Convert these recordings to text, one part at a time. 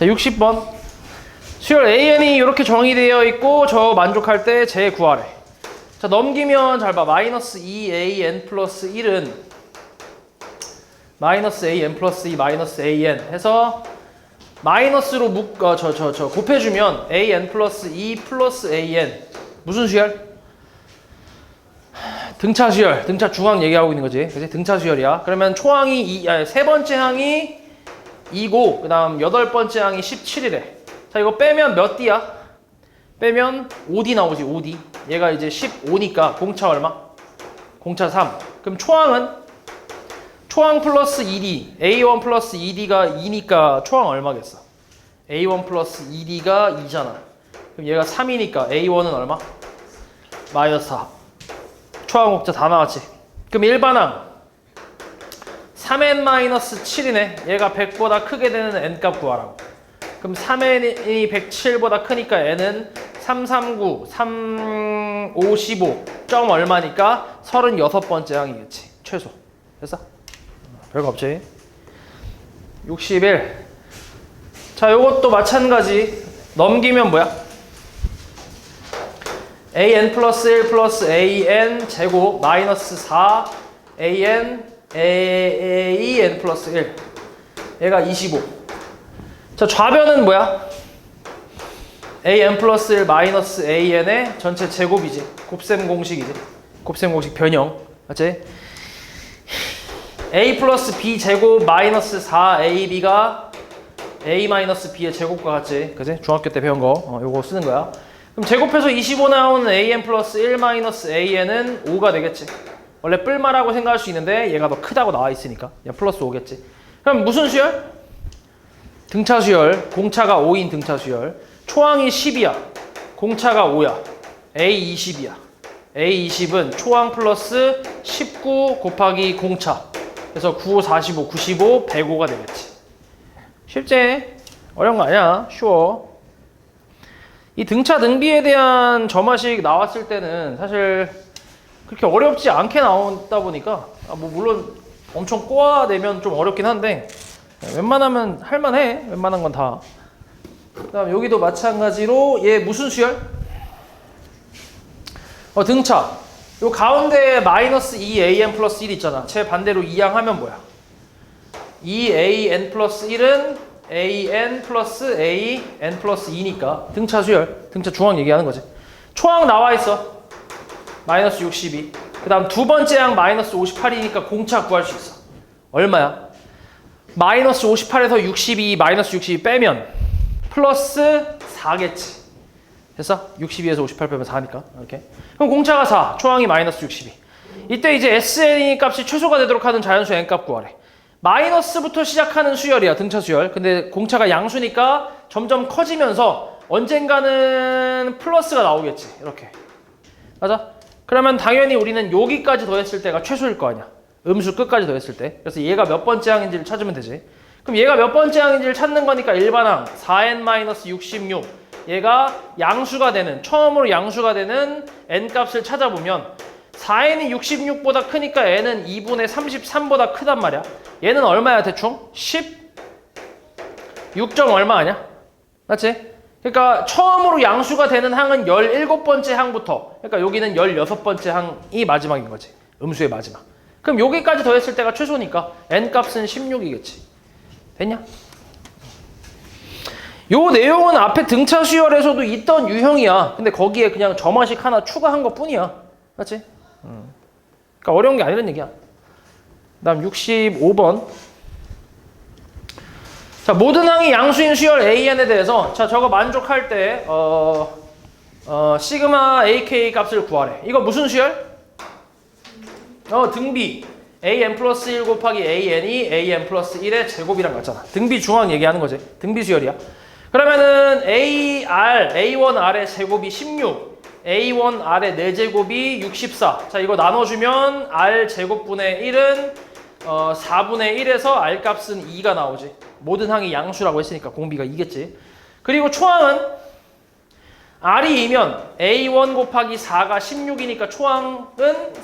자, 60번. 수열 AN이 이렇게 정의되어 있고 저 만족할 때 제 구하래. 자, 넘기면 잘 봐. 마이너스 2AN 플러스 1은 마이너스 AN 플러스 2 마이너스 AN 해서 마이너스로 곱해주면 AN 플러스 2 플러스 AN 무슨 수열? 등차 수열. 등차 중항 얘기하고 있는 거지. 그치? 등차 수열이야. 그러면 초항이 세 번째 항이 2고 그 다음 여덟 번째 항이 17이래. 자, 이거 빼면 몇 D야? 빼면 5D 나오지. 5D. 얘가 이제 15니까 공차 얼마? 공차 3. 그럼 초항은? 초항 플러스 2D. A1 플러스 2D가 2니까 초항 얼마겠어? A1 플러스 2D가 2잖아. 그럼 얘가 3이니까 A1은 얼마? 마이너스 4. 초항 공차 다 나왔지. 그럼 일반항 3n-7이네. 얘가 100보다 크게 되는 n값 구하라고. 그럼 3n이 107보다 크니까 n은 339, 355 점 얼마니까 36번째 항이겠지. 최소. 됐어? 별거 없지. 61. 자, 요것도 마찬가지. 넘기면 뭐야? an 플러스 1 플러스 an 제곱 마이너스 4 an 플러스 1. 얘가 25. 자, 좌변은 뭐야? an 플러스 1 마이너스 an의 전체 제곱이지. 곱셈 공식이지. 곱셈 공식 변형. 맞지? a 플러스 b 제곱 마이너스 4ab가 a 마이너스 b의 제곱과 같지. 그지? 중학교 때 배운 거. 요거 쓰는 거야. 그럼 제곱해서 25 나오는 an 플러스 1 마이너스 an은 5가 되겠지. 원래 뿔마라고 생각할 수 있는데 얘가 더 크다고 나와 있으니까 얘 플러스 5겠지. 그럼 무슨 수열? 등차 수열. 공차가 5인 등차 수열. 초항이 10이야. 공차가 5야. A 20이야. A 20은 초항 플러스 19 곱하기 공차. 그래서 9, 45, 95, 105가 되겠지. 쉽지? 어려운 거 아니야. 쉬워. 이 등차 등비에 대한 점화식 나왔을 때는 사실 그렇게 어렵지 않게 나온다 보니까 뭐 물론 엄청 꼬아내면 좀 어렵긴 한데 웬만하면 할만해. 웬만한 건 다. 그 다음 여기도 마찬가지로 얘 무슨 수열? 등차. 요 가운데 마이너스 2an 플러스 1 있잖아. 제 반대로 이항하면 뭐야? 2an 플러스 1은 an 플러스 an 플러스 2니까 등차 수열. 등차 중항 얘기하는 거지. 초항 나와 있어. 마이너스 62. 그 다음 두 번째 항 마이너스 58이니까 공차 구할 수 있어. 얼마야? 마이너스 58에서 62 마이너스 62 빼면 플러스 4겠지. 됐어? 62에서 58 빼면 4니까. 이렇게. 그럼 공차가 4. 초항이 마이너스 62. 이때 이제 SN 값이 최소가 되도록 하는 자연수 n값 구하래. 마이너스부터 시작하는 수열이야. 등차 수열. 근데 공차가 양수니까 점점 커지면서 언젠가는 플러스가 나오겠지. 이렇게. 맞아? 그러면 당연히 우리는 여기까지 더했을 때가 최소일 거 아니야. 음수 끝까지 더했을 때. 그래서 얘가 몇 번째 항인지를 찾으면 되지. 그럼 얘가 몇 번째 항인지를 찾는 거니까 일반항 4n-66. 얘가 양수가 되는, 처음으로 양수가 되는 n값을 찾아보면 4n이 66보다 크니까 n은 2분의 33보다 크단 말이야. 얘는 얼마야 대충? 16점 얼마 아니야? 맞지? 그러니까 처음으로 양수가 되는 항은 17번째 항부터, 그러니까 여기는 16번째 항이 마지막인 거지. 음수의 마지막. 그럼 여기까지 더했을 때가 최소니까 n값은 16이겠지. 됐냐? 요 내용은 앞에 등차 수열에서도 있던 유형이야. 근데 거기에 그냥 점화식 하나 추가한 것 뿐이야. 맞지? 그러니까 어려운 게 아니란 얘기야. 그 다음 65번. 자, 모든 항이 양수인 수열 AN에 대해서 자, 저거 만족할 때 시그마 AK 값을 구하래. 이거 무슨 수열? 등비. AN 플러스 1 곱하기 AN이 AN 플러스 1의 제곱이랑 같잖아. 등비 중항 얘기하는 거지. 등비 수열이야. 그러면은 A1R의 제곱이 16, A1R의 4제곱이 64. 자, 이거 나눠주면 R 제곱분의 1은 4분의 1에서 R 값은 2가 나오지. 모든 항이 양수라고 했으니까 공비가 2겠지. 그리고 초항은 R이 2면 A1 곱하기 4가 16이니까 초항은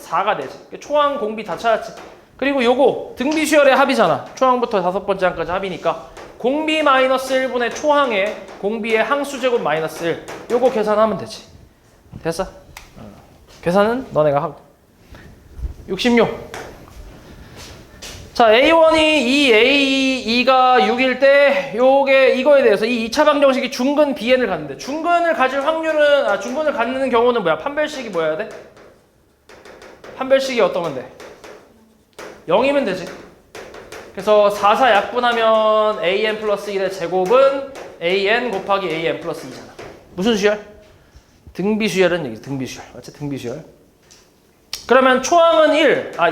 4가 되지. 초항 공비 다 찾았지. 그리고 요거 등비 수열의 합이잖아. 초항부터 5번째 항까지 합이니까 공비 마이너스 1분의 초항에 공비의 항수제곱 마이너스 1. 요거 계산하면 되지. 됐어? 계산은 너네가 하고. 66. 자, A1이 2A2가 6일 때 요게 이거에 대해서 이 2차 방정식이 중근 Bn을 갖는데 중근을 가질 확률은 중근을 갖는 경우는 뭐야? 판별식이 뭐여야 돼? 판별식이 어떤 건데? 0이면 되지. 그래서 4, 약분하면 an 플러스 1의 제곱은 an 곱하기 an 플러스 2잖아. 무슨 수열? 등비수열은 얘기지. 등비수열. 맞지? 등비수열. 그러면 초항은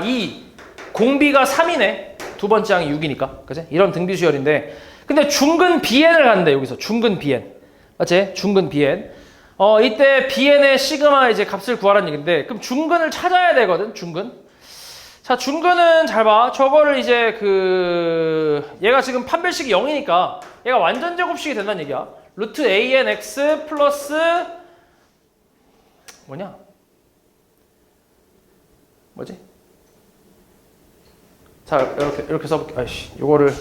2. 공비가 3이네. 두 번째 항이 6이니까. 그치? 이런 등비수열인데. 근데 중근 Bn을 갖는데 여기서. 중근 Bn. 맞지? 중근 Bn. 이때 Bn의 시그마 이제 값을 구하라는 얘기인데. 그럼 중근을 찾아야 되거든. 중근. 자, 중근은 잘 봐. 저거를 이제 얘가 지금 판별식이 0이니까 얘가 완전 제곱식이 된다는 얘기야. 루트 anx 플러스 뭐지? 자, 이렇게 써볼게. 아이씨, 요거를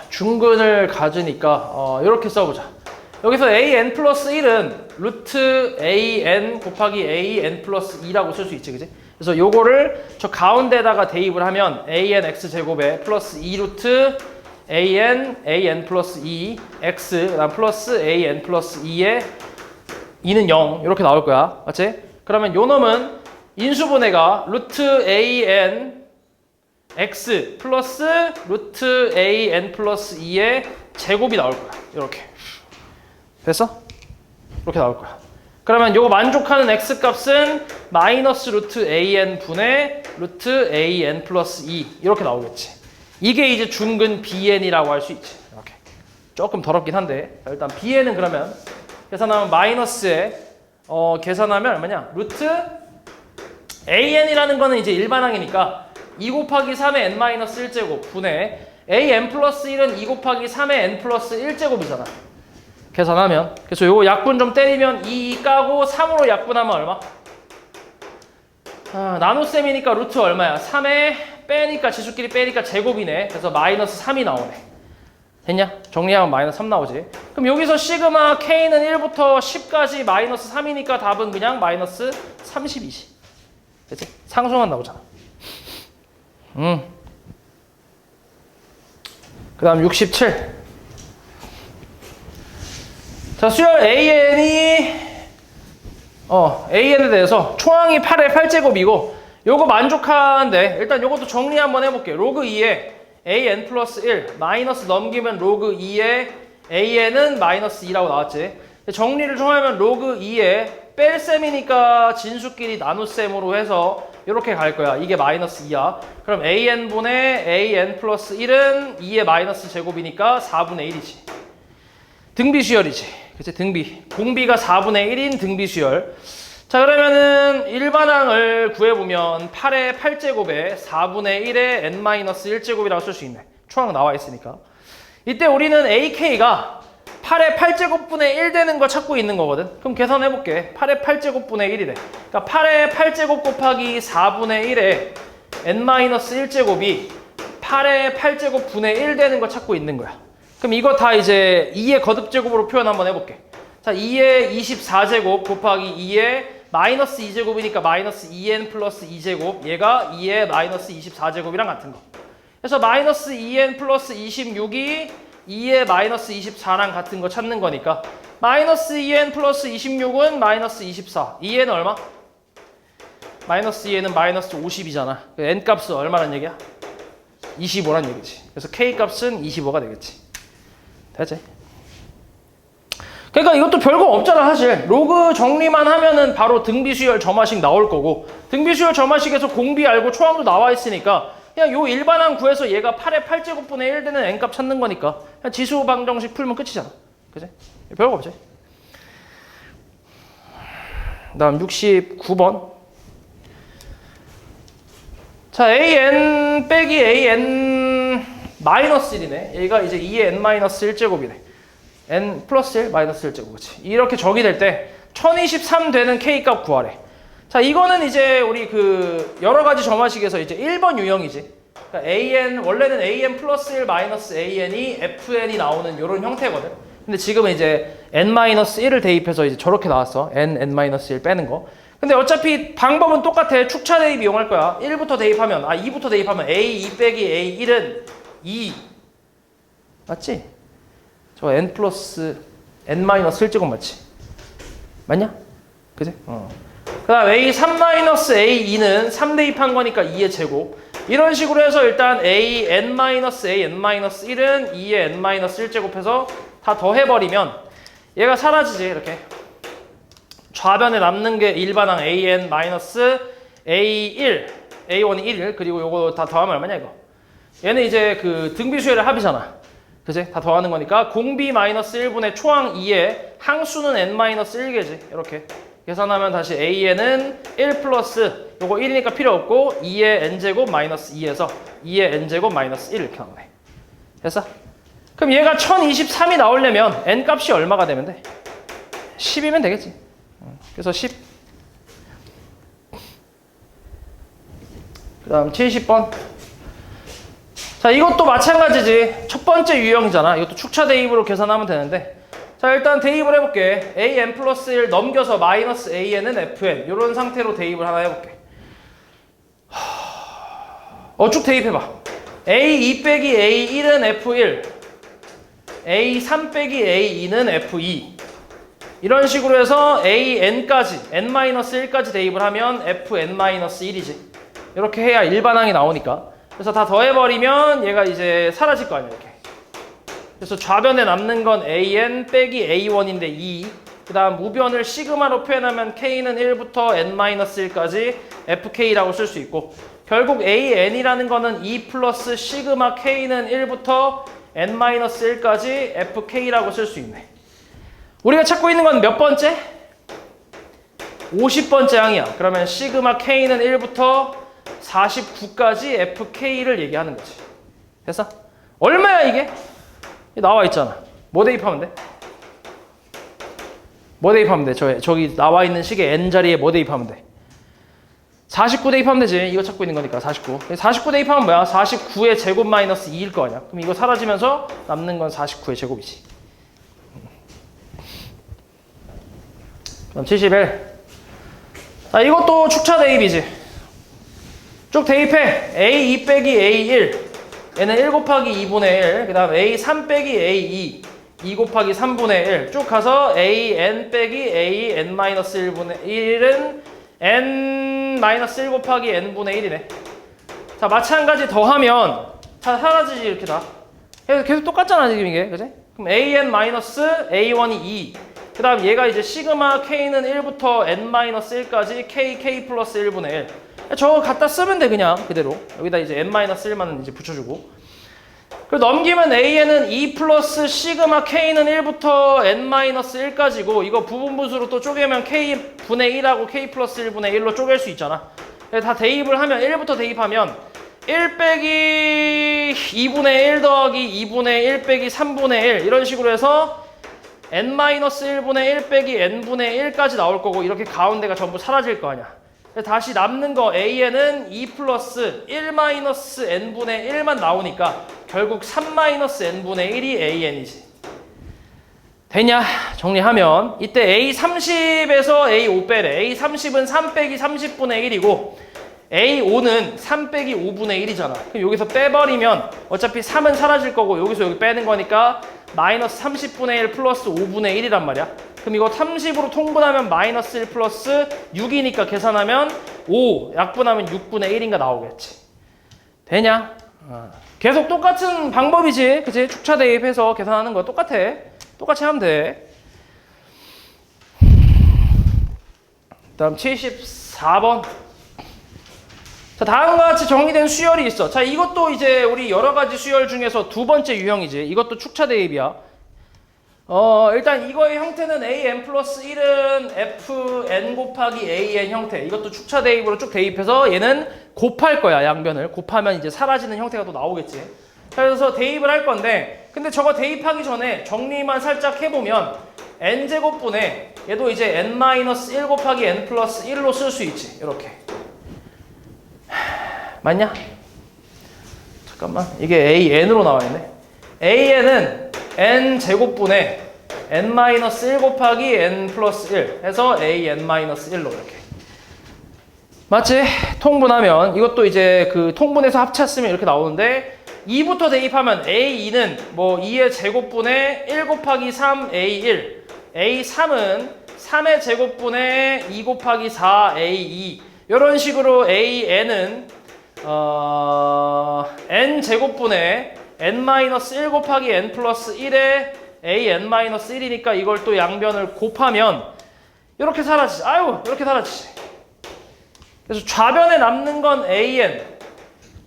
중근을 가지니까 이렇게 써보자. 여기서 an 플러스 1은 루트 an 곱하기 an 플러스 2라고 쓸 수 있지, 그지? 그래서 요거를 저 가운데다가 대입을 하면 an x 제곱에 플러스 2 루트 an 플러스 2 x 그다음 플러스 an 플러스 2에 2는 0 이렇게 나올 거야, 맞지? 그러면 요 놈은 인수분해가 루트 an x 플러스 루트 an 플러스 2의 제곱이 나올 거야. 이렇게. 됐어? 이렇게 나올 거야. 그러면 요거 만족하는 x 값은 마이너스 루트 an 분의 루트 an 플러스 2 이렇게 나오겠지. 이게 이제 중근 bn이라고 할 수 있지. 이렇게. 조금 더럽긴 한데 일단 bn은 그러면 계산하면 마이너스에 계산하면 얼마냐? 루트 an이라는 거는 이제 일반항이니까 2 곱하기 3의 n-1제곱 분의 an 플러스 1은 2 곱하기 3의 n 플러스 1제곱이잖아. 계산하면. 그래서 요거 약분 좀 때리면 2 까고 3으로 약분하면 얼마? 나눗셈이니까 루트 얼마야? 3에 빼니까 지수끼리 빼니까 제곱이네. 그래서 마이너스 3이 나오네. 됐냐? 정리하면 마이너스 3 나오지. 그럼 여기서 시그마 K는 1부터 10까지 마이너스 3이니까 답은 그냥 마이너스 30이지. 됐지? 상수만 나오잖아. 그 다음 67. 자, 수열 AN에 대해서 초항이 8의 8제곱이고 요거 만족하는데 일단 요것도 정리 한번 해볼게. 로그 2에 AN 플러스 1 마이너스 넘기면 로그 2에 AN은 마이너스 2라고 나왔지. 정리를 좀 하면 로그 2에 뺄셈이니까 진수끼리 나눗셈으로 해서 이렇게 갈 거야. 이게 마이너스 2야. 그럼 AN분의 AN 플러스 1은 2의 마이너스 제곱이니까 4분의 1이지. 등비수열이지. 그치? 등비. 공비가 4분의 1인 등비수열. 자, 그러면은 일반항을 구해보면 8의 8제곱에 4분의 1의 n-1제곱이라고 쓸 수 있네. 초항 나와 있으니까. 이때 우리는 AK가 8의 8제곱분의 1 되는 거 찾고 있는 거거든. 그럼 계산해볼게. 8의 8제곱분의 1이래. 그러니까 8의 8제곱 곱하기 4분의 1의 n-1제곱이 8의 8제곱분의 1 되는 거 찾고 있는 거야. 그럼 이거 다 이제 2의 거듭제곱으로 표현 한번 해볼게. 자, 2의 24제곱 곱하기 2의 마이너스 2제곱이니까 마이너스 2n 플러스 2제곱. 얘가 2의 마이너스 24제곱이랑 같은 거. 그래서 마이너스 2n 플러스 26이 2의 마이너스 24랑 같은 거 찾는 거니까 마이너스 2n 플러스 26은 마이너스 24. 2n 얼마? 마이너스 2n은 마이너스 50이잖아. n 값은 얼마란 얘기야? 25란 얘기지. 그래서 k 값은 25가 되겠지. 되지? 그러니까 이것도 별거 없잖아 사실. 로그 정리만 하면은 바로 등비수열 점화식 나올 거고 등비수열 점화식에서 공비 알고 초항도 나와 있으니까 그냥 요 일반항 구해서 얘가 8의 8제곱분의 1 되는 n값 찾는 거니까 그냥 지수 방정식 풀면 끝이잖아. 그치? 별거 없지. 그 다음 69번. 자, an 빼기 an 마이너스 1이네. 얘가 이제 2의 n-1제곱이네. n 플러스 1 마이너스 1제곱. 그치? 이렇게 적이 될 때 1023 되는 k값 구하래. 자, 이거는 이제 우리 여러 가지 점화식에서 이제 1번 유형이지. 그러니까 AN 원래는 AN 플러스 1 마이너스 AN이 FN이 나오는 이런 형태거든. 근데 지금은 이제 N-1을 대입해서 이제 저렇게 나왔어. N-1 빼는 거. 근데 어차피 방법은 똑같아. 축차 대입 이용할 거야. 1부터 대입하면 2부터 대입하면 A2 빼기 A1은 2 맞지? 저 N 플러스 N-1제곱 맞지? 맞냐? 그지? 그 다음 A3-A2는 3 대입한 거니까 2의 제곱. 이런 식으로 해서 일단 A N-A N-1은 2의 N-1제곱해서 다 더해버리면 얘가 사라지지. 이렇게 좌변에 남는 게 일반항 AN-A1 A1이 1 그리고 요거 다 더하면 얼마냐 이거. 얘는 이제 그 등비수열의 합이잖아. 그지? 다 더하는 거니까 공비 -1분의 초항 2에 항수는 N-1개지. 이렇게 계산하면 다시 AN은 1 플러스 요거 1이니까 필요 없고 2의 N제곱 마이너스 2에서 2의 N제곱 마이너스 1 이렇게 나오네. 됐어? 그럼 얘가 1023이 나오려면 N 값이 얼마가 되면 돼? 10이면 되겠지. 그래서 10. 그 다음 70번. 자, 이것도 마찬가지지. 첫 번째 유형이잖아. 이것도 축차 대입으로 계산하면 되는데. 자, 일단 대입을 해볼게. AN 플러스 1 넘겨서 마이너스 AN은 FN. 이런 상태로 대입을 하나 해볼게. 쭉 대입해봐. A2 빼기 A1은 F1. A3 빼기 A2는 F2. 이런 식으로 해서 AN까지, N-1까지 대입을 하면 FN-1이지. 이렇게 해야 일반항이 나오니까. 그래서 다 더해버리면 얘가 이제 사라질 거 아니야, 이렇게. 그래서 좌변에 남는 건 AN 빼기 A1인데 2. 그 다음 무변을 시그마로 표현하면 K는 1부터 N-1까지 FK라고 쓸 수 있고, 결국 AN이라는 거는 2 플러스 시그마 K는 1부터 N-1까지 FK라고 쓸 수 있네. 우리가 찾고 있는 건 몇 번째? 50번째 항이야. 그러면 시그마 K는 1부터 49까지 FK를 얘기하는 거지. 됐어? 얼마야 이게? 나와 있잖아. 뭐 대입하면 돼? 뭐 대입하면 돼? 저기 나와 있는 식의 N자리에 뭐 대입하면 돼? 49 대입하면 되지. 이거 찾고 있는 거니까 49. 49 대입하면 뭐야? 49의 제곱 마이너스 2일 거 아니야. 그럼 이거 사라지면서 남는 건 49의 제곱이지. 그럼 71. 자, 이것도 축차 대입이지. 쭉 대입해. A2 빼기 A1. 얘는 1 곱하기 2분의 1. 그 다음 A3 빼기 A2. 2 곱하기 3분의 1. 쭉 가서 AN 빼기 AN-1분의 1은 N-1 곱하기 N분의 1이네. 자, 마찬가지 더하면 다 사라지지, 이렇게 다. 계속 똑같잖아, 지금 이게. 그지? 그럼 AN-A1이 2. 그 다음 얘가 이제 시그마 K는 1부터 N-1까지 K 플러스 1분의 1. 저거 갖다 쓰면 돼, 그냥. 그대로. 여기다 이제 N-1만 이제 붙여주고. 그리고 넘기면 AN은 2 플러스 시그마 K는 1부터 N-1까지고, 이거 부분분수로 또 쪼개면 K분의 1하고 K 플러스 1분의 1로 쪼갤 수 있잖아. 다 대입을 하면, 1부터 대입하면 1 빼기 2분의 1 더하기 2분의 1 빼기 3분의 1 이런 식으로 해서 N-1분의 1 빼기 N분의 1까지 나올 거고, 이렇게 가운데가 전부 사라질 거 아니야. 다시 남는 거 AN은 2 플러스 1 마이너스 N분의 1만 나오니까 결국 3 마이너스 N분의 1이 AN이지. 되냐? 정리하면 이때 A30에서 A5 빼래. A30은 3 빼기 30분의 1이고 A5는 3 빼기 5분의 1이잖아. 그럼 여기서 빼버리면 어차피 3은 사라질 거고 여기서 여기 빼는 거니까 마이너스 30분의 1 플러스 5분의 1이란 말이야. 그럼 이거 30으로 통분하면 마이너스 1 플러스 6이니까 계산하면 5 약분하면 6분의 1인가 나오겠지. 되냐? 계속 똑같은 방법이지. 그치? 축차 대입해서 계산하는 거 똑같아. 똑같이 하면 돼. 다음 74번. 자, 다음과 같이 정리된 수열이 있어. 자, 이것도 이제 우리 여러 가지 수열 중에서 두 번째 유형이지. 이것도 축차 대입이야. 일단 이거의 형태는 AN 플러스 1은 FN 곱하기 AN 형태. 이것도 축차 대입으로 쭉 대입해서 얘는 곱할 거야, 양변을. 곱하면 이제 사라지는 형태가 또 나오겠지. 그래서 대입을 할 건데, 근데 저거 대입하기 전에 정리만 살짝 해보면 n제곱분에 얘도 이제 n-1 곱하기 n 플러스 1로 쓸 수 있지. 이렇게. 맞냐? 잠깐만. 이게 AN으로 나와 있네. AN은 N 제곱분의 N-1 곱하기 N 플러스 1 해서 AN-1로 이렇게. 맞지? 통분하면 이것도 이제 그 통분해서 합쳤으면 이렇게 나오는데 2부터 대입하면 A2는 뭐 2의 제곱분의 1 곱하기 3 A1 A3은 3의 제곱분의 2 곱하기 4 A2 이런 식으로 AN은 N 제곱분의 N-1 곱하기 N 플러스 1에 AN-1이니까 이걸 또 양변을 곱하면 이렇게 사라지지. 아유 이렇게 사라지지. 그래서 좌변에 남는 건 AN,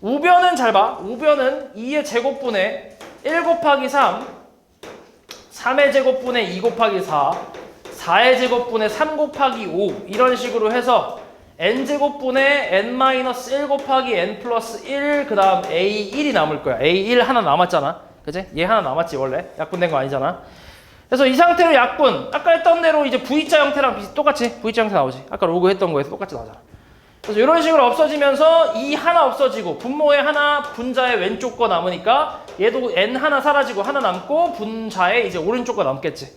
우변은 잘 봐. 우변은 2의 제곱분의 1 곱하기 3, 3의 제곱분의 2 곱하기 4, 4의 제곱분의 3 곱하기 5 이런 식으로 해서 n제곱분의 n-1 곱하기 n 플러스 1 그 다음 a1이 남을 거야. a1 하나 남았잖아. 그치? 얘 하나 남았지 원래. 약분된 거 아니잖아. 그래서 이 상태로 약분, 아까 했던 대로 이제 V자 형태랑 똑같이 V자 형태 나오지. 아까 로그 했던 거에서 똑같이 나오잖아. 그래서 이런 식으로 없어지면서 이 하나 없어지고 분모에 하나, 분자의 왼쪽 거 남으니까 얘도 n 하나 사라지고 하나 남고 분자에 이제 오른쪽 거 남겠지.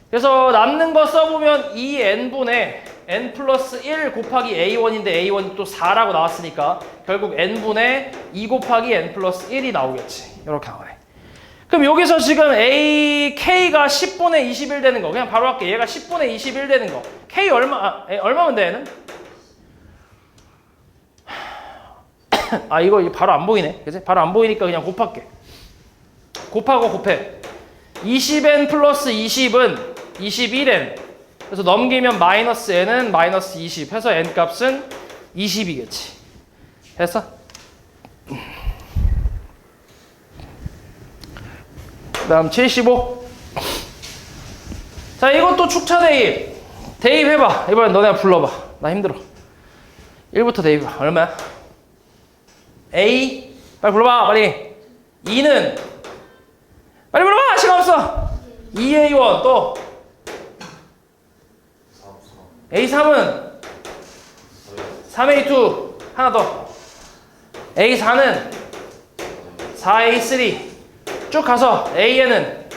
그래서 남는 거 써보면 2n분의 n 플러스 1 곱하기 a1인데 a1이 또 4라고 나왔으니까 결국 n분의 2 곱하기 n 플러스 1이 나오겠지. 이렇게 나오네. 그럼 여기서 지금 k가 10분의 21 되는 거 그냥 바로 할게. 얘가 10분의 21 되는 거 k 얼마면 돼 얘는? 아 이거 바로 안 보이네. 그치? 바로 안 보이니까 그냥 곱할게. 곱하고 곱해. 20n 플러스 20은 21n. 그래서 넘기면 마이너스 n은 마이너스 20 해서 n 값은 20이겠지. 됐어? 그 다음 75. 자 이것도 축차 대입. 대입해봐. 이번엔 너네가 불러봐. 나 힘들어. 1부터 대입해봐. 얼마야? A 빨리 불러봐 빨리. 2는 빨리 불러봐 시간 없어. 2A1 또 A3은 3A2 하나 더 A4는 4A3 쭉 가서 AN은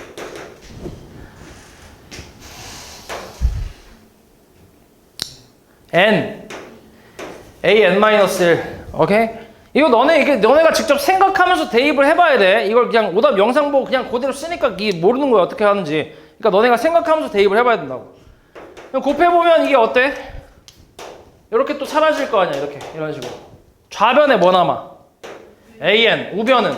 N AN-1 오케이? 이거 너네가 직접 생각하면서 대입을 해봐야 돼. 이걸 그냥 오답 영상 보고 그냥 그대로 쓰니까 이게 모르는 거야 어떻게 하는지. 그러니까 너네가 생각하면서 대입을 해봐야 된다고. 그럼 곱해보면 이게 어때? 이렇게 또 사라질 거 아니야 이렇게 이런 식으로. 좌변에 뭐 남아? AN 우변은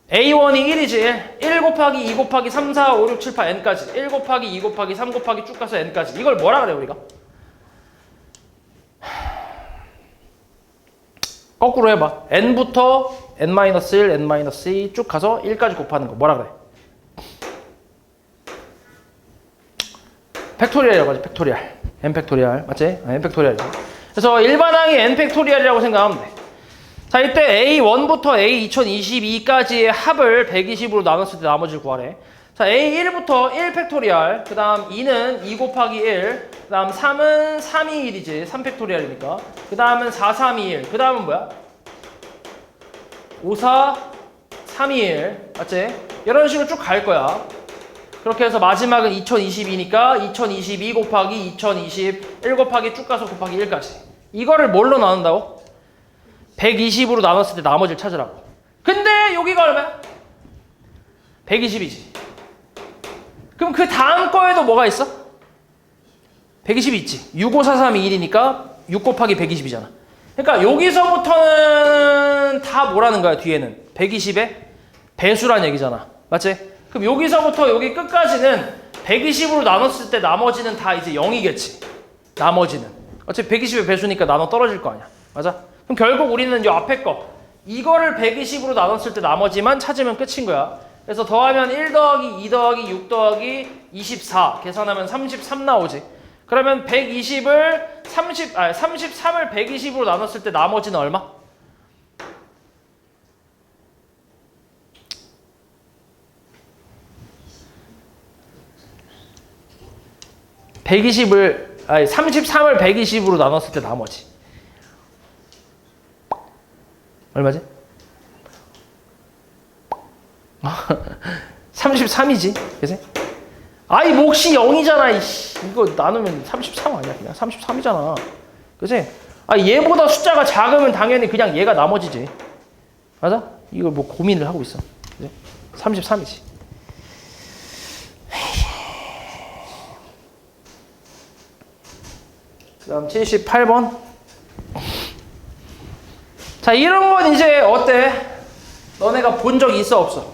A1이 1이지 1 곱하기 2 곱하기 3, 4, 5, 6, 7, 8 N까지 1 곱하기 2 곱하기 3 곱하기 쭉 가서 N까지. 이걸 뭐라 그래 우리가? 거꾸로 해봐. n부터 n-1, n-2 쭉 가서 1까지 곱하는 거 뭐라 그래? 팩토리얼이라고 하지. 팩토리얼. n 팩토리얼 맞지? n 팩토리얼이죠. 그래서 일반항이 n 팩토리얼이라고 생각하면 돼. 자 이때 A1부터 A2022까지의 합을 120으로 나눴을 때 나머지를 구하래. 자 A1부터 1 팩토리얼 그 다음 2는 2 곱하기 1 그 다음 3은 3, 2, 1이지 3 팩토리얼이니까 그 다음은 4, 3, 2, 1 그 다음은 뭐야? 5, 4, 3, 2, 1 맞지? 이런 식으로 쭉 갈 거야. 그렇게 해서 마지막은 2022니까 2022 곱하기 2020 1 곱하기 쭉 가서 곱하기 1까지. 이거를 뭘로 나눈다고? 120으로 나눴을 때 나머지를 찾으라고. 근데 여기가 얼마야? 120이지. 그럼 그 다음 거에도 뭐가 있어? 120이 있지. 6, 5, 4, 3, 2, 1이니까 6 곱하기 120이잖아. 그러니까 여기서부터는 다 뭐라는 거야 뒤에는. 120의 배수란 얘기잖아. 맞지? 그럼 여기서부터 여기 끝까지는 120으로 나눴을 때 나머지는 다 이제 0이겠지. 나머지는. 어차피 120의 배수니까 나눠 떨어질 거 아니야. 맞아? 그럼 결국 우리는 이 앞에 거 이거를 120으로 나눴을 때 나머지만 찾으면 끝인 거야. 그래서 더하면 1 더하기 2 더하기 6 더하기 24 계산하면 33 나오지. 그러면 120을 33을 120으로 나눴을 때 나머지는 얼마? 33을 120으로 나눴을 때 나머지 얼마지? 33이지. 그지? 아이 몫이 0이잖아. 이씨. 이거 나누면 33 아니야. 그냥 33이잖아. 그지? 아 얘보다 숫자가 작으면 당연히 그냥 얘가 나머지지. 맞아? 이걸 뭐 고민을 하고 있어. 그지? 33이지. 그 다음 78번. 자, 이런 건 이제 어때? 너네가 본 적 있어, 없어?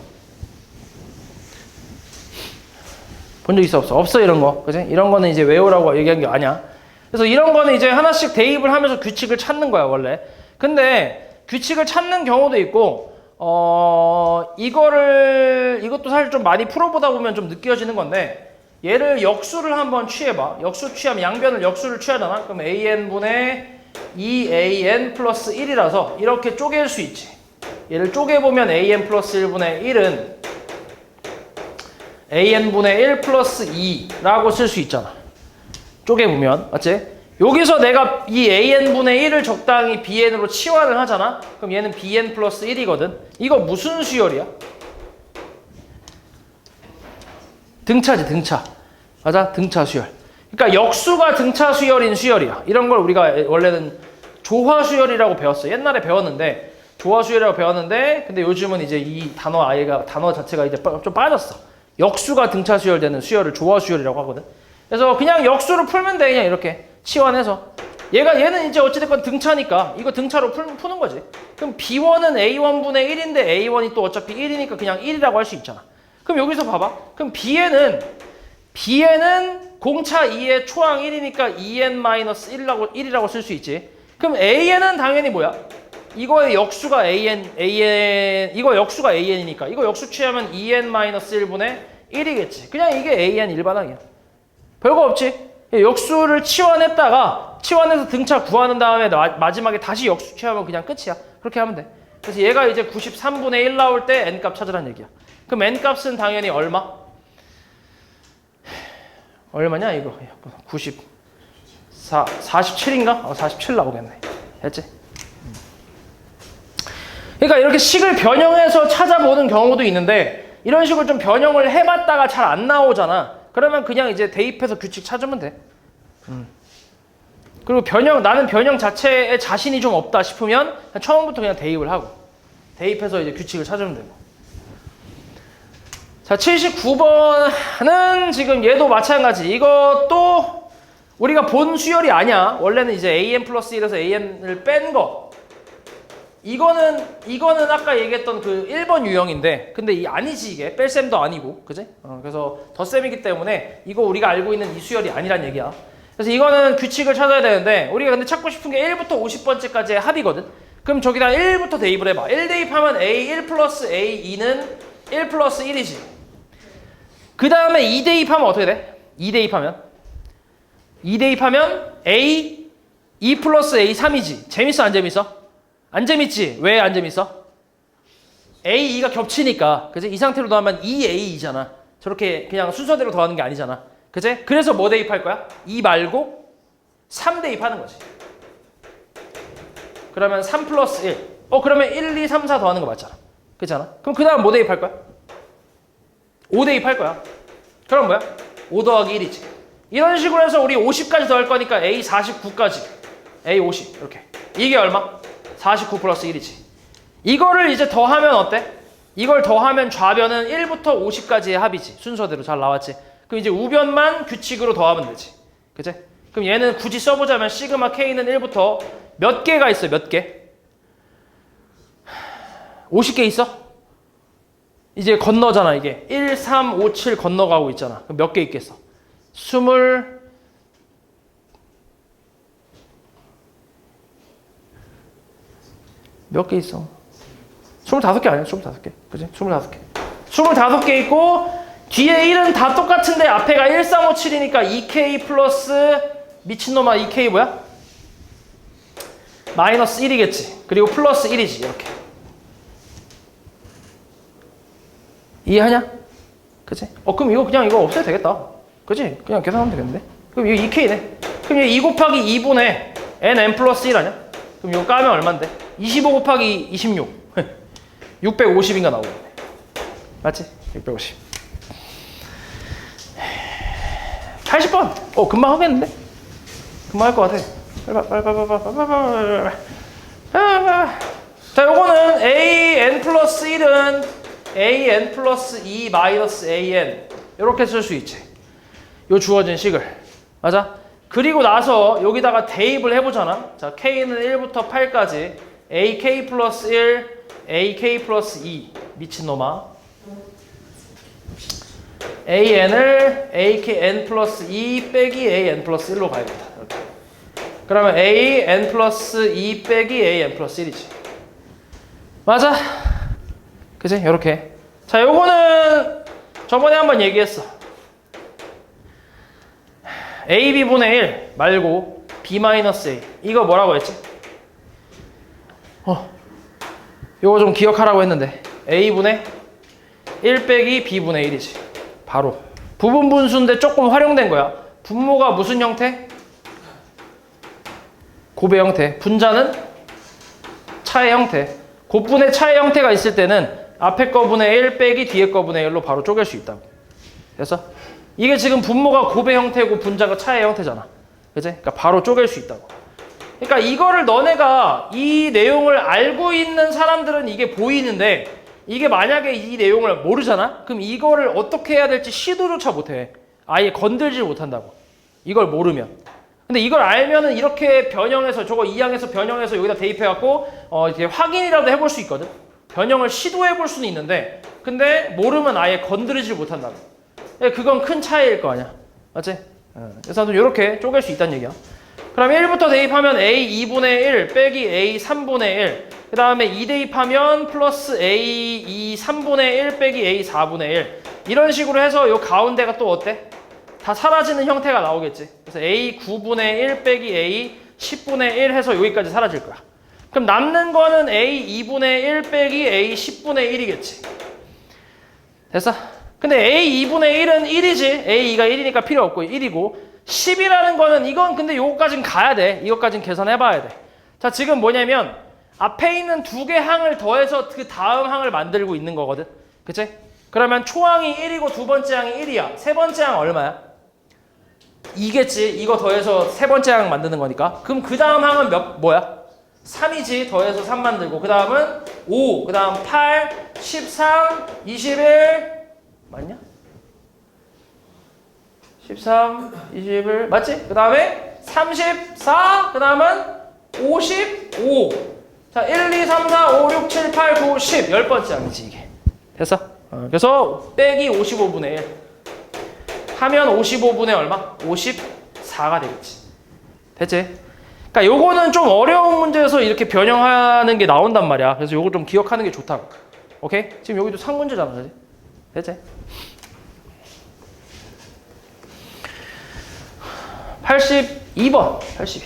본 적 있어, 없어? 없어, 이런 거. 그지? 이런 거는 이제 외우라고 얘기한 게 아니야. 그래서 이런 거는 이제 하나씩 대입을 하면서 규칙을 찾는 거야, 원래. 근데 규칙을 찾는 경우도 있고, 이것도 사실 좀 많이 풀어보다 보면 좀 느껴지는 건데, 얘를 역수를 한번 취해봐. 역수 취하면 양변을 역수를 취하잖아. 그럼 an분의 2an 플러스 1이라서 이렇게 쪼갤 수 있지. 얘를 쪼개보면 an 플러스 1분의 1은 an분의 1 플러스 2라고 쓸 수 있잖아. 쪼개보면. 맞지? 여기서 내가 이 an분의 1을 적당히 bn으로 치환을 하잖아. 그럼 얘는 bn 플러스 1이거든. 이거 무슨 수열이야? 등차지, 등차. 맞아? 등차 수열. 그러니까 역수가 등차 수열인 수열이야. 이런 걸 우리가 원래는 조화 수열이라고 배웠어. 옛날에 배웠는데, 조화 수열이라고 배웠는데, 근데 요즘은 이제 이 단어 자체가 이제 좀 빠졌어. 역수가 등차 수열되는 수열을 조화 수열이라고 하거든. 그래서 그냥 역수를 풀면 돼. 그냥 이렇게 치환해서. 얘는 이제 어찌됐건 등차니까 이거 등차로 푸는 거지. 그럼 B1은 A1분의 1인데 A1이 또 어차피 1이니까 그냥 1이라고 할 수 있잖아. 그럼 여기서 봐봐. 그럼 B에는 공차 2의 초항 1이니까 2n-1이라고 쓸 수 있지. 그럼 AN은 당연히 뭐야? 이거의 역수가 이거 역수가 AN이니까 이거 역수 취하면 2n-1분의 1이겠지. 그냥 이게 AN 일반항이야. 별거 없지. 역수를 치환해서 등차 구하는 다음에 마지막에 다시 역수 취하면 그냥 끝이야. 그렇게 하면 돼. 그래서 얘가 이제 93분의 1 나올 때 n값 찾으라는 얘기야. 그럼 n값은 당연히 얼마? 얼마냐 이거? 47인가? 47 나오겠네. 됐지? 그러니까 이렇게 식을 변형해서 찾아보는 경우도 있는데 이런 식으로 좀 변형을 해봤다가 잘 안 나오잖아. 그러면 그냥 이제 대입해서 규칙 찾으면 돼. 그리고 나는 변형 자체에 자신이 좀 없다 싶으면 처음부터 그냥 대입을 하고 대입해서 이제 규칙을 찾으면 되고. 자, 79번은 지금 얘도 마찬가지. 이것도 우리가 본 수열이 아니야. 원래는 이제 an 플러스 1에서 an을 뺀 거. 이거는 아까 얘기했던 그 1번 유형인데, 근데 아니지 이게. 뺄셈도 아니고, 그지? 그래서 덧셈이기 때문에 이거 우리가 알고 있는 이 수열이 아니란 얘기야. 그래서 이거는 규칙을 찾아야 되는데, 우리가 근데 찾고 싶은 게 1부터 50번째까지의 합이거든? 그럼 저기다 1부터 대입을 해봐. 1 대입하면 a1 플러스 a2는 1 플러스 1이지. 그 다음에 2 대입하면 어떻게 돼? 2 대입하면 a 2 플러스 a 3이지. 재밌어 안 재밌어? 안 재밌지? 왜 안 재밌어? a, 2가 겹치니까. 그지? 이 상태로 더하면 2a이잖아. 저렇게 그냥 순서대로 더하는 게 아니잖아. 그지? 그래서 뭐 대입할 거야? 2 말고 3 대입하는 거지. 그러면 3 플러스 1. 그러면 1, 2, 3, 4 더하는 거 맞잖아. 그렇잖아? 그럼 그 다음 뭐 대입할 거야? 5 대입할 거야. 그럼 뭐야? 5 더하기 1이지. 이런 식으로 해서 우리 50까지 더할 거니까 A 49까지. A 50 이렇게. 이게 얼마? 49 플러스 1이지. 이거를 이제 더하면 어때? 이걸 더하면 좌변은 1부터 50까지의 합이지. 순서대로 잘 나왔지. 그럼 이제 우변만 규칙으로 더하면 되지. 그치? 그럼 얘는 굳이 써보자면 시그마 K는 1부터 몇 개가 있어? 몇 개? 50개 있어? 이제 건너잖아 이게. 1, 3, 5, 7 건너가고 있잖아. 그럼 몇 개 있겠어? 20 몇 개 있어? 25개 아니야? 25개. 그지? 25개. 25개 있고 뒤에 1은 다 똑같은데 앞에가 1, 3, 5, 7이니까 2K 플러스 미친놈아 2K 뭐야? 마이너스 1이겠지. 그리고 플러스 1이지. 이렇게. 이해하냐? 그치? 그럼 이거 없애도 되겠다. 그치? 그냥 계산하면 되겠는데? 그럼 이거 2K네. 그럼 이거 2 곱하기 2분의 nn 플러스 1 아니야? 그럼 이거 까면 얼만데? 25 곱하기 26. 650인가 나오겠네. 맞지? 650. 80번. 금방 하겠는데? 금방 할 것 같아. 빨리. 자, 요거는 an 플러스 1은 an 플러스 2 마이너스 an 이렇게 쓸 수 있지. 요 주어진 식을. 맞아? 그리고 나서 여기다가 대입을 해보잖아. 자, k는 1부터 8까지 ak 플러스 1, ak 플러스 2 미친놈아. an을 an 플러스 2 빼기 an 플러스 1로 가야겠다. 이렇게. 그러면 an 플러스 2 빼기 an 플러스 1이지. 맞아? 그치? 이렇게. 자, 요거는 저번에 한번 얘기했어. ab분의 1 말고 b-a. 이거 뭐라고 했지? 요거 좀 기억하라고 했는데 a분의 1 빼기 b분의 1이지. 바로. 부분 분수인데 조금 활용된 거야. 분모가 무슨 형태? 곱의 형태. 분자는 차의 형태. 곱분의 차의 형태가 있을 때는 앞에 거분의 1 빼기 뒤에 거분의 1로 바로 쪼갤 수 있다고. 됐어? 이게 지금 분모가 곱의 형태고 분자가 차의 형태잖아. 그치? 그러니까 바로 쪼갤 수 있다고. 그러니까 이거를 너네가 이 내용을 알고 있는 사람들은 이게 보이는데 이게 만약에 이 내용을 모르잖아? 그럼 이거를 어떻게 해야 될지 시도조차 못해. 아예 건들지 못한다고. 이걸 모르면. 근데 이걸 알면은 이렇게 변형해서 저거 2항에서 변형해서 여기다 대입해갖고 이렇게 확인이라도 해볼 수 있거든. 변형을 시도해볼 수는 있는데 근데 모르면 아예 건드리지 못한다고. 그건 큰 차이일 거 아니야. 맞지? 그래서 이렇게 쪼갤 수 있다는 얘기야. 그럼 1부터 대입하면 a 2분의 1 빼기 a 3분의 1. 그 다음에 2 대입하면 플러스 a 2 3분의 1 빼기 a 4분의 1. 이런 식으로 해서 요 가운데가 또 어때? 다 사라지는 형태가 나오겠지. 그래서 a 9분의 1 빼기 a 10분의 1 해서 여기까지 사라질 거야. 그럼 남는 거는 a 2분의 1 빼기 a 10분의 1이겠지. 됐어? 근데 a 2분의 1은 1이지. a가 1이니까 필요 없고 1이고 10이라는 거는 이건 근데 요거까진 가야 돼. 이것까진 계산해봐야 돼. 자, 지금 뭐냐면 앞에 있는 두 개 항을 더해서 그 다음 항을 만들고 있는 거거든. 그치? 그러면 초항이 1이고 두 번째 항이 1이야. 세 번째 항 얼마야? 2겠지. 이거 더해서 세 번째 항 만드는 거니까. 그럼 그 다음 항은 뭐야? 3이지. 더해서 3 만들고 그 다음은 5, 그 다음 8, 13, 21 맞냐? 13, 21 맞지? 그 다음에 34, 그 다음은 55. 자, 1, 2, 3, 4, 5, 6, 7, 8, 9, 10 10번째 항이지 이게. 됐어? 그래서 빼기 55분의 1 하면 55분의 얼마? 54가 되겠지. 됐지? 그러니까 요거는 좀 어려운 문제에서 이렇게 변형하는 게 나온단 말이야. 그래서 요거 좀 기억하는 게 좋다고. 오케이? 지금 여기도 상문제잖아. 그지? 됐지? 82번. 82.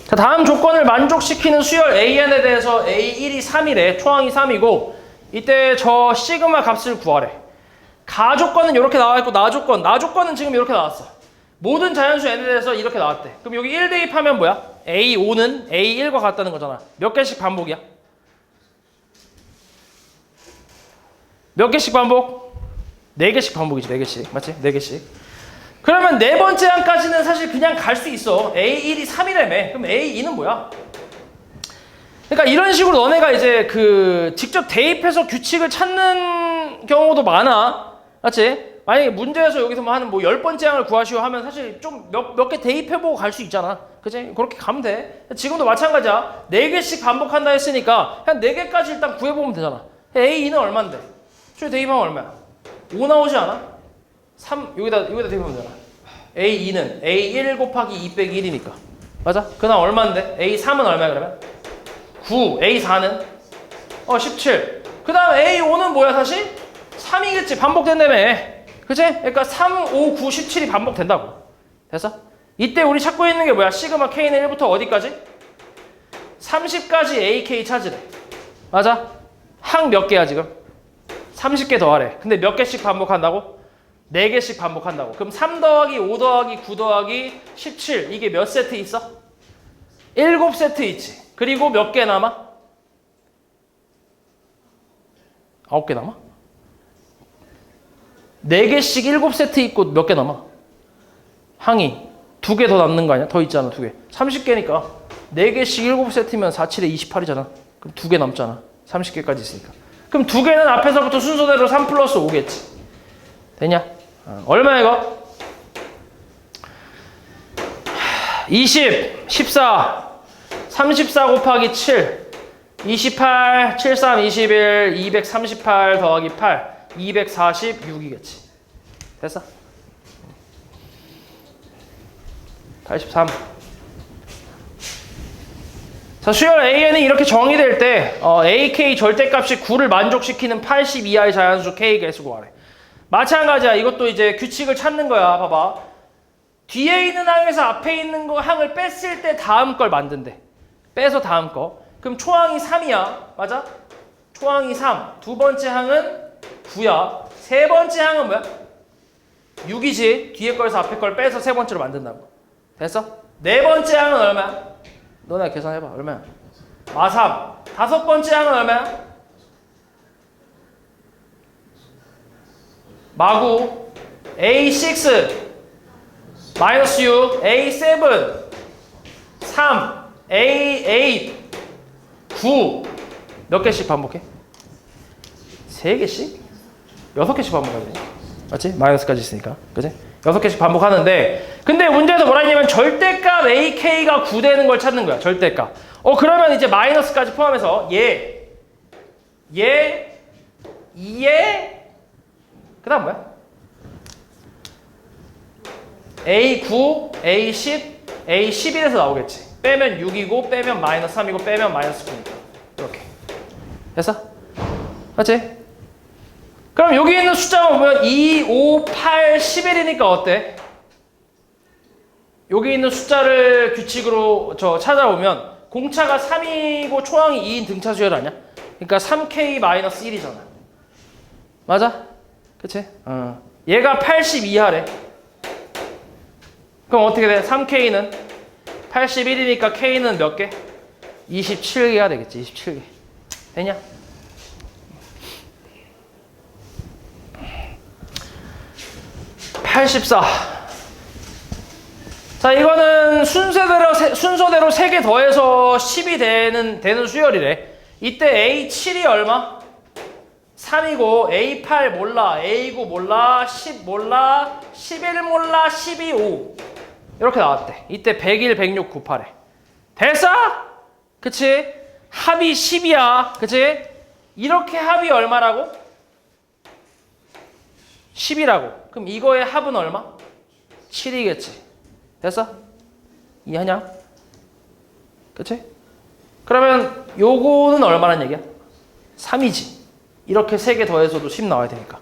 자, 다음 조건을 만족시키는 수열 AN에 대해서 A1이 3이래. 초항이 3이고 이때 저 시그마 값을 구하래. 가조건은 이렇게 나와있고 나조건은 지금 이렇게 나왔어. 모든 자연수 n에 대해서 이렇게 나왔대. 그럼 여기 1 대입하면 뭐야? A5는 A1과 같다는 거잖아. 몇 개씩 반복이야? 몇 개씩 반복? 4개씩 반복이지. 4개씩. 맞지? 4개씩. 그러면 네 번째 항까지는 사실 그냥 갈 수 있어. A1이 3이라며. 그럼 A2는 뭐야? 그러니까 이런 식으로 너네가 이제 직접 대입해서 규칙을 찾는 경우도 많아. 맞지? 만약에 문제에서 여기서 뭐 하는 10번째 항을 구하시오 하면 사실 좀 몇 개 대입해보고 갈 수 있잖아. 그치? 그렇게 가면 돼. 지금도 마찬가지야. 4개씩 반복한다 했으니까 그냥 4개까지 일단 구해보면 되잖아. A2는 얼만데? 저기 대입하면 얼마야? 5 나오지 않아? 3, 여기다 대입하면 되잖아. A2는 A1 곱하기 2 빼기 1이니까. 맞아? 그 다음 얼만데? A3은 얼마야 그러면? 9, A4는? 17. 그 다음 A5는 뭐야 사실? 3이겠지. 반복된다며. 그치? 그러니까 3, 5, 9, 17이 반복된다고. 됐어? 이때 우리 찾고 있는 게 뭐야? 시그마 K는 1부터 어디까지? 30까지 AK 찾으래. 맞아? 항 몇 개야 지금? 30개 더하래. 근데 몇 개씩 반복한다고? 4개씩 반복한다고. 그럼 3 더하기 5 더하기 9 더하기 17 이게 몇 세트 있어? 7세트 있지. 그리고 몇 개 남아? 9개 남아? 4개씩 7세트 있고 몇 개 남아? 항이 2개 더 남는 거 아니야? 더 있잖아 2개. 30개니까 4개씩 7세트면 4, 7에 28이잖아. 그럼 2개 남잖아. 30개까지 있으니까. 그럼 2개는 앞에서부터 순서대로 3 플러스 5겠지. 되냐? 얼마야 이거? 20, 14, 34 곱하기 7, 28, 73, 21, 238 더하기 8, 246이겠지. 됐어? 83. 자, 수열 AN이 이렇게 정의될 때 AK 절대값이 9를 만족시키는 80 이하의 자연수 K 개수 구하래. 마찬가지야. 이것도 이제 규칙을 찾는 거야. 봐봐. 뒤에 있는 항에서 앞에 있는 거 항을 뺐을 때 다음 걸 만든대. 빼서 다음 거. 그럼 초항이 3이야. 맞아? 초항이 3. 두 번째 항은 9야. 세 번째 항은 뭐야? 6이지. 뒤에 거에서 앞에 걸 빼서 세 번째로 만든다고. 됐어? 네 번째 항은 얼마야? 너네 계산해봐. 얼마야? 마3. 다섯 번째 항은 얼마야? 마9. A6 마이너스 6, A7 3, A8 9. 몇 개씩 반복해? 3개씩? 6개씩 반복해야 돼. 맞지? 마이너스까지 있으니까. 그치? 6개씩 반복하는데, 근데 문제에서 뭐라 했냐면 절대값 AK가 9 되는 걸 찾는 거야. 절대값. 그러면 이제 마이너스까지 포함해서 얘, 그 다음 뭐야? A9, A10, A11에서 나오겠지. 빼면 6이고 빼면 마이너스 3이고 빼면 마이너스 9니까. 이렇게. 됐어? 맞지? 그럼 여기 있는 숫자만 보면 2, 5, 8, 11이니까 어때? 여기 있는 숫자를 규칙으로 찾아보면 공차가 3이고 초항이 2인 등차 수열 아니야? 그러니까 3K-1이잖아. 맞아? 그치? 얘가 80 이하래. 그럼 어떻게 돼? 3K는 81이니까 K는 몇 개? 27개가 되겠지. 27개. 되냐? (84) 자, 이거는 순서대로 3개 더해서 10이 되는 수열이래. 이때 A7이 얼마? 3이고 A8 몰라, A9 몰라, 10 몰라, 11 몰라, 12, 5 이렇게 나왔대. 이때 101, 106, 98에 됐어? 그치? 합이 10이야. 그치? 이렇게 합이 얼마라고? 10이라고. 그럼 이거의 합은 얼마? 7이겠지. 됐어? 이해하냐? 그치? 그러면 요거는 얼마란 얘기야? 3이지. 이렇게 3개 더해서도 10 나와야 되니까.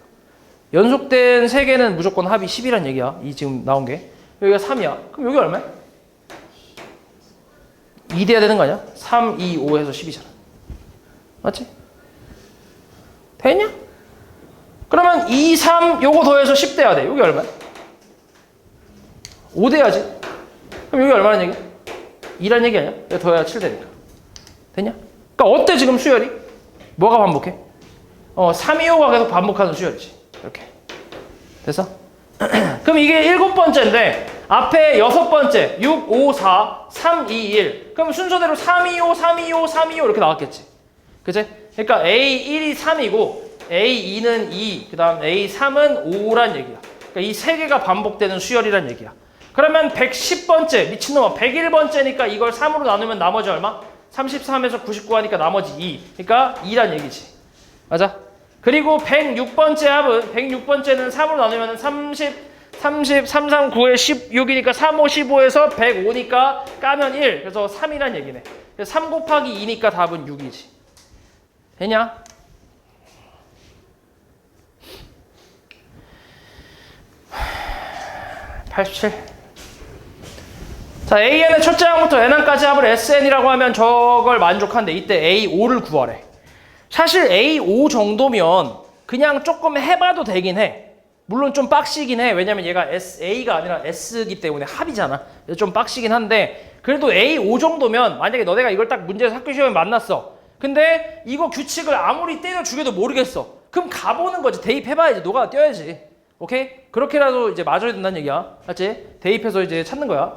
연속된 3개는 무조건 합이 10이란 얘기야. 이 지금 나온 게. 여기가 3이야. 그럼 여기 얼마야? 2 돼야 되는 거 아니야? 3, 2, 5 해서 10이잖아. 맞지? 됐냐? 그러면 2, 3 요거 더해서 10 돼야 돼. 여기 얼마야? 5 돼야지. 그럼 여기 얼마란 얘기야? 2란 얘기 아니야? 여기 더해야 7 되니까. 됐냐? 그러니까 어때 지금 수열이? 뭐가 반복해? 3, 2, 5가 계속 반복하는 수열이지. 이렇게. 됐어? 그럼 이게 7번째인데 앞에 6번째 6, 5, 4, 3, 2, 1 그럼 순서대로 3, 2, 5, 3, 2, 5, 3, 2, 5 이렇게 나왔겠지. 그치? 그러니까 A1이 3이고 A2는 2, 그 다음 A3은 5란 얘기야. 그러니까 이 3개가 반복되는 수열이란 얘기야. 그러면 110번째 미친놈아 101번째니까 이걸 3으로 나누면 나머지 얼마? 33에서 99 하니까 나머지 2. 그러니까 2란 얘기지. 맞아? 그리고 106번째 합은 106번째는 3으로 나누면 30, 3, 3, 9에 16이니까 3, 5, 15에서 105니까 까면 1. 그래서 3이란 얘기네. 그래서 3 곱하기 2니까 답은 6이지. 되냐? (87) 자, AN의 첫째 항부터 N항까지 합을 SN이라고 하면 저걸 만족한데 이때 A5를 구하래. 사실 A5 정도면 그냥 조금 해봐도 되긴 해. 물론 좀 빡시긴 해. 왜냐면 얘가 A가 아니라 S기 때문에 합이잖아. 좀 빡시긴 한데 그래도 A5 정도면 만약에 너네가 이걸 딱 문제에서 학교 시험에 만났어. 근데 이거 규칙을 아무리 때려 죽여도 모르겠어. 그럼 가보는 거지. 대입해봐야지. 너가 뛰어야지. 오케이? 그렇게라도 이제 맞아야 된다는 얘기야. 알지? 대입해서 이제 찾는 거야.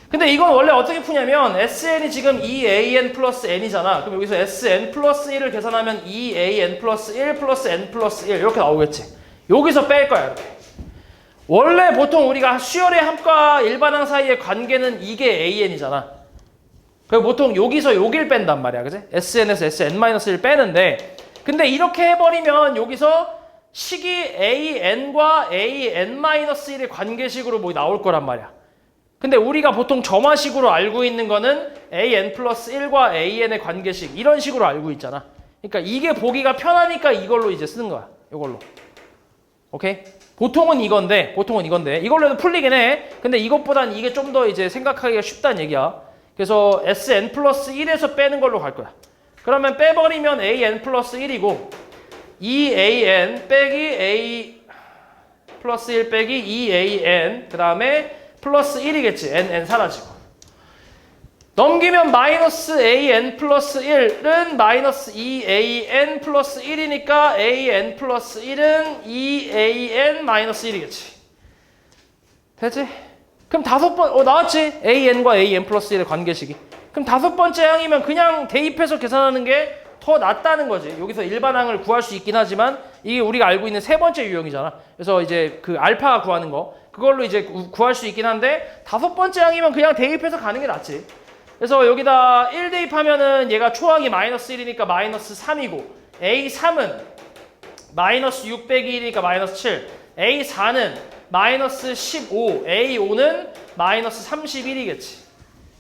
근데 이건 원래 어떻게 푸냐면 SN이 지금 2AN 플러스 N이잖아. 그럼 여기서 SN 플러스 1을 계산하면 2AN 플러스 1 플러스 N 플러스 1 이렇게 나오겠지. 여기서 뺄 거야. 이렇게. 원래 보통 우리가 수열의 합과 일반항 사이의 관계는 이게 AN이잖아. 그리고 보통 여기서 여길 뺀단 말이야. 그지? SN에서 SN-1 빼는데 근데 이렇게 해버리면 여기서 식이 AN과 AN-1의 관계식으로 뭐 나올 거란 말이야. 근데 우리가 보통 점화식으로 알고 있는 거는 AN 플러스 1과 AN의 관계식 이런 식으로 알고 있잖아. 그러니까 이게 보기가 편하니까 이걸로 이제 쓰는 거야. 이걸로. 오케이? 보통은 이건데 이걸로 해도 풀리긴 해. 근데 이것보단 이게 좀 더 이제 생각하기가 쉽다는 얘기야. 그래서 SN 플러스 1에서 빼는 걸로 갈 거야. 그러면 빼버리면 AN 플러스 1이고 2AN 빼기 A 플러스 1 빼기 2AN 그 다음에 플러스 1이겠지. N 사라지고. 넘기면 마이너스 AN 플러스 1은 마이너스 2AN 플러스 1이니까 AN 플러스 1은 2AN 마이너스 1이겠지. 됐지? 그럼 나왔지? AN과 AN 플러스 1의 관계식이. 그럼 다섯 번째 항이면 그냥 대입해서 계산하는 게 더 낫다는 거지. 여기서 일반항을 구할 수 있긴 하지만 이게 우리가 알고 있는 세 번째 유형이잖아. 그래서 이제 그 알파 구하는 거 그걸로 이제 구할 수 있긴 한데 다섯 번째 항이면 그냥 대입해서 가는 게 낫지. 그래서 여기다 1 대입하면은 얘가 초항이 마이너스 1이니까 마이너스 3이고 A3은 마이너스 6 빼기 1이니까 마이너스 7 A4는 마이너스 15 A5는 마이너스 31이겠지.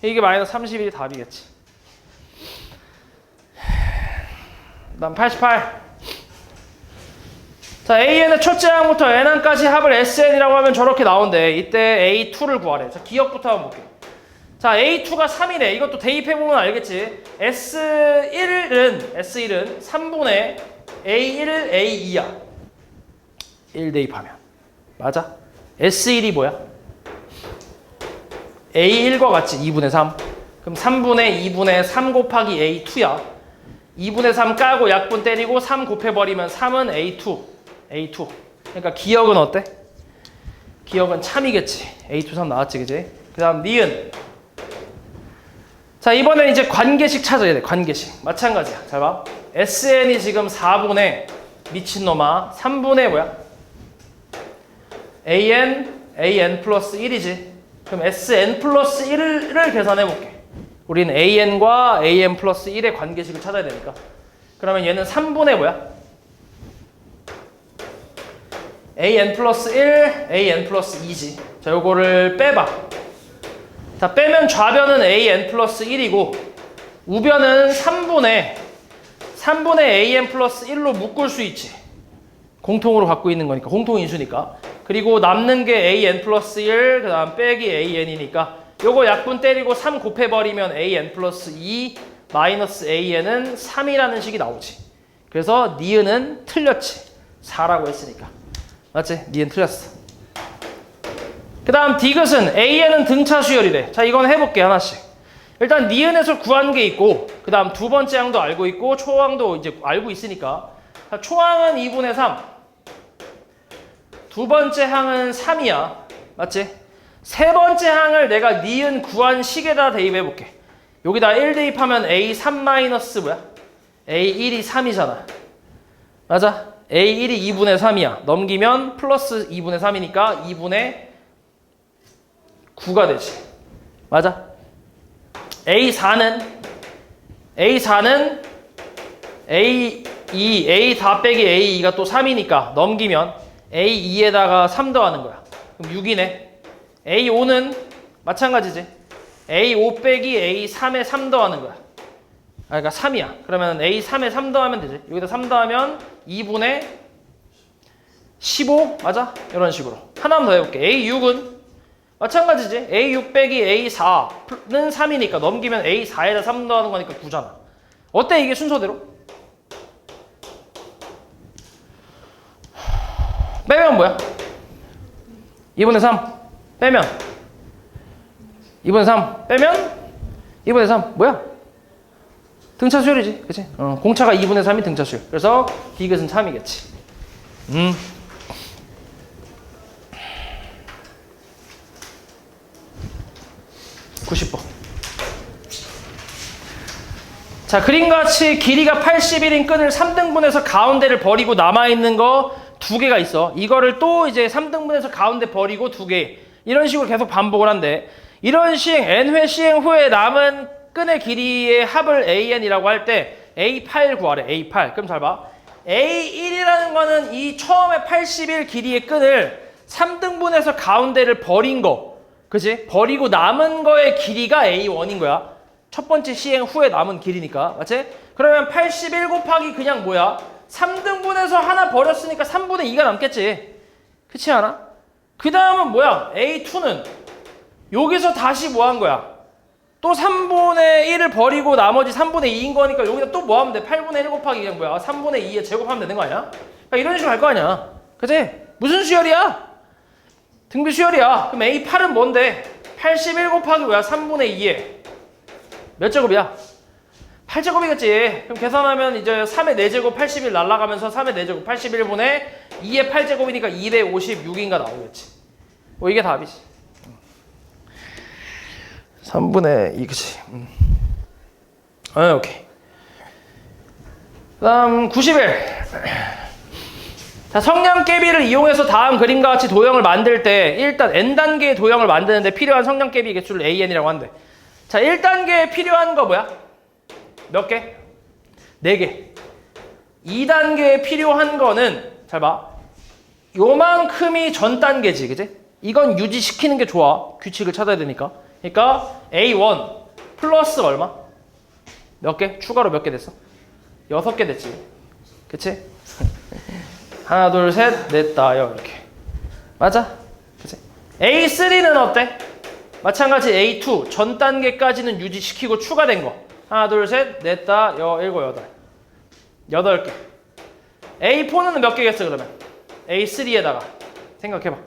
이게 마이너스 31이 답이겠지. 그다음 88. 자, AN의 첫째 항부터 N항까지 합을 SN이라고 하면 저렇게 나온대. 이때 A2를 구하래. 자, 기억부터 한번 볼게. 자, A2가 3이네. 이것도 대입해보면 알겠지. S1은 3분의 A1, A2야. 1 대입하면. 맞아? S1이 뭐야? A1과 같이 2분의 3. 그럼 3분의 2분의 3 곱하기 A2야. 2분의 3 까고 약분 때리고 3 곱해버리면 3은 A2. 그러니까 기억은 어때? 기억은 참이겠지. A2, 3 나왔지, 그지? 그 다음 니은. 자, 이번엔 이제 관계식 찾아야 돼. 관계식. 마찬가지야. 잘 봐. SN이 지금 4분의 미친놈아 3분의 뭐야? AN 플러스 1이지. 그럼 SN 플러스 1을 계산해볼게. 우리는 AN과 AN 플러스 1의 관계식을 찾아야 되니까. 그러면 얘는 3분의 뭐야? AN 플러스 1, AN 플러스 2지. 자, 요거를 빼봐. 자, 빼면 좌변은 AN 플러스 1이고 우변은 3분의 AN 플러스 1로 묶을 수 있지. 공통으로 갖고 있는 거니까. 공통인수니까. 그리고 남는 게 AN 플러스 1, 그 다음 빼기 AN이니까 요거 약분 때리고 3 곱해버리면 AN 플러스 2 마이너스 AN은 3이라는 식이 나오지. 그래서 니은은 틀렸지. 4라고 했으니까. 맞지? 니은 틀렸어. 그 다음 디귿은 AN은 등차 수열이래. 자, 이건 해볼게 하나씩. 일단 니은에서 구한 게 있고 그 다음 두 번째 항도 알고 있고 초항도 이제 알고 있으니까. 자, 초항은 2분의 3. 두 번째 항은 3이야. 맞지? 세 번째 항을 내가 니은 구한 식에다 대입해볼게. 여기다 1 대입하면 A3 마이너스 뭐야? A1이 3이잖아. 맞아? A1이 2분의 3이야. 넘기면 플러스 2분의 3이니까 2분의 9가 되지. 맞아? A4는 A4 빼기 A2가 또 3이니까 넘기면 A2에다가 3 더하는 거야. 그럼 6이네. A5는 마찬가지지. A5 빼기 A3에 3 더하는 거야. 그러니까 3이야. 그러면 A3에 3 더하면 되지. 여기다 3 더하면 2분의 15 맞아? 이런 식으로. 하나만 더 해볼게. A6은 마찬가지지. A6 빼기 A4는 3이니까 넘기면 A4에다 3 더하는 거니까 9잖아. 어때 이게 순서대로? 빼면 뭐야? 2분의 3 빼면 2분의 3 빼면 2분의 3 뭐야? 등차 수열이지, 그치? 공차가 2분의 3이 등차 수열. 그래서 디귿은 참이겠지. 90번. 자, 그림같이 길이가 81인 끈을 3등분해서 가운데를 버리고 남아있는 거 2개가 있어. 이거를 또 이제 3등분해서 가운데 버리고 2개. 이런 식으로 계속 반복을 한대. 이런 시행, n회 시행 후에 남은 끈의 길이의 합을 AN이라고 할 때 A8 구하래. A8. 그럼 잘 봐. A1이라는 거는 이 처음에 81 길이의 끈을 3등분해서 가운데를 버린 거. 그치? 버리고 남은 거의 길이가 A1인 거야. 첫 번째 시행 후에 남은 길이니까. 맞지? 그러면 81 곱하기 그냥 뭐야? 3등분해서 하나 버렸으니까 3분의 2가 남겠지. 그렇지 않아? 그 다음은 뭐야? A2는 여기서 다시 뭐 한 거야? 또 3분의 1을 버리고 나머지 3분의 2인 거니까 여기다 또 뭐 하면 돼? 8분의 1 곱하기 그냥 뭐야? 3분의 2에 제곱하면 되는 거 아니야? 그러니까 이런 식으로 할 거 아니야. 그치? 무슨 수열이야? 등비 수열이야. 그럼 A8은 뭔데? 81 곱하기 뭐야? 3분의 2에 몇 제곱이야? 8제곱이겠지. 그럼 계산하면 이제 3의 4제곱 81 날라가면서 3의 4제곱 81분의 2의 8제곱이니까 256인가 나오겠지. 뭐 이게 답이지. 3분의 2, 그치. 오케이. 그 다음 91. 자, 성량계비를 이용해서 다음 그림과 같이 도형을 만들 때 일단 n단계의 도형을 만드는데 필요한 성량계비 개수를 AN이라고 한대. 자, 1단계에 필요한 거 뭐야? 몇 개? 4개. 2단계에 필요한 거는 잘 봐. 요만큼이 전 단계지, 그치? 이건 유지시키는 게 좋아. 규칙을 찾아야 되니까. 그러니까 A1 플러스 얼마? 몇 개? 추가로 몇 개 됐어? 6개 됐지. 그치? 하나, 둘, 셋, 넷, 다, 여 이렇게. 맞아? 그치? A3는 어때? 마찬가지 A2 전 단계까지는 유지시키고 추가된 거. 하나, 둘, 셋, 넷, 다, 여, 일곱, 여덟. 8개. A4는 몇 개겠어, 그러면? A3에다가. 생각해봐.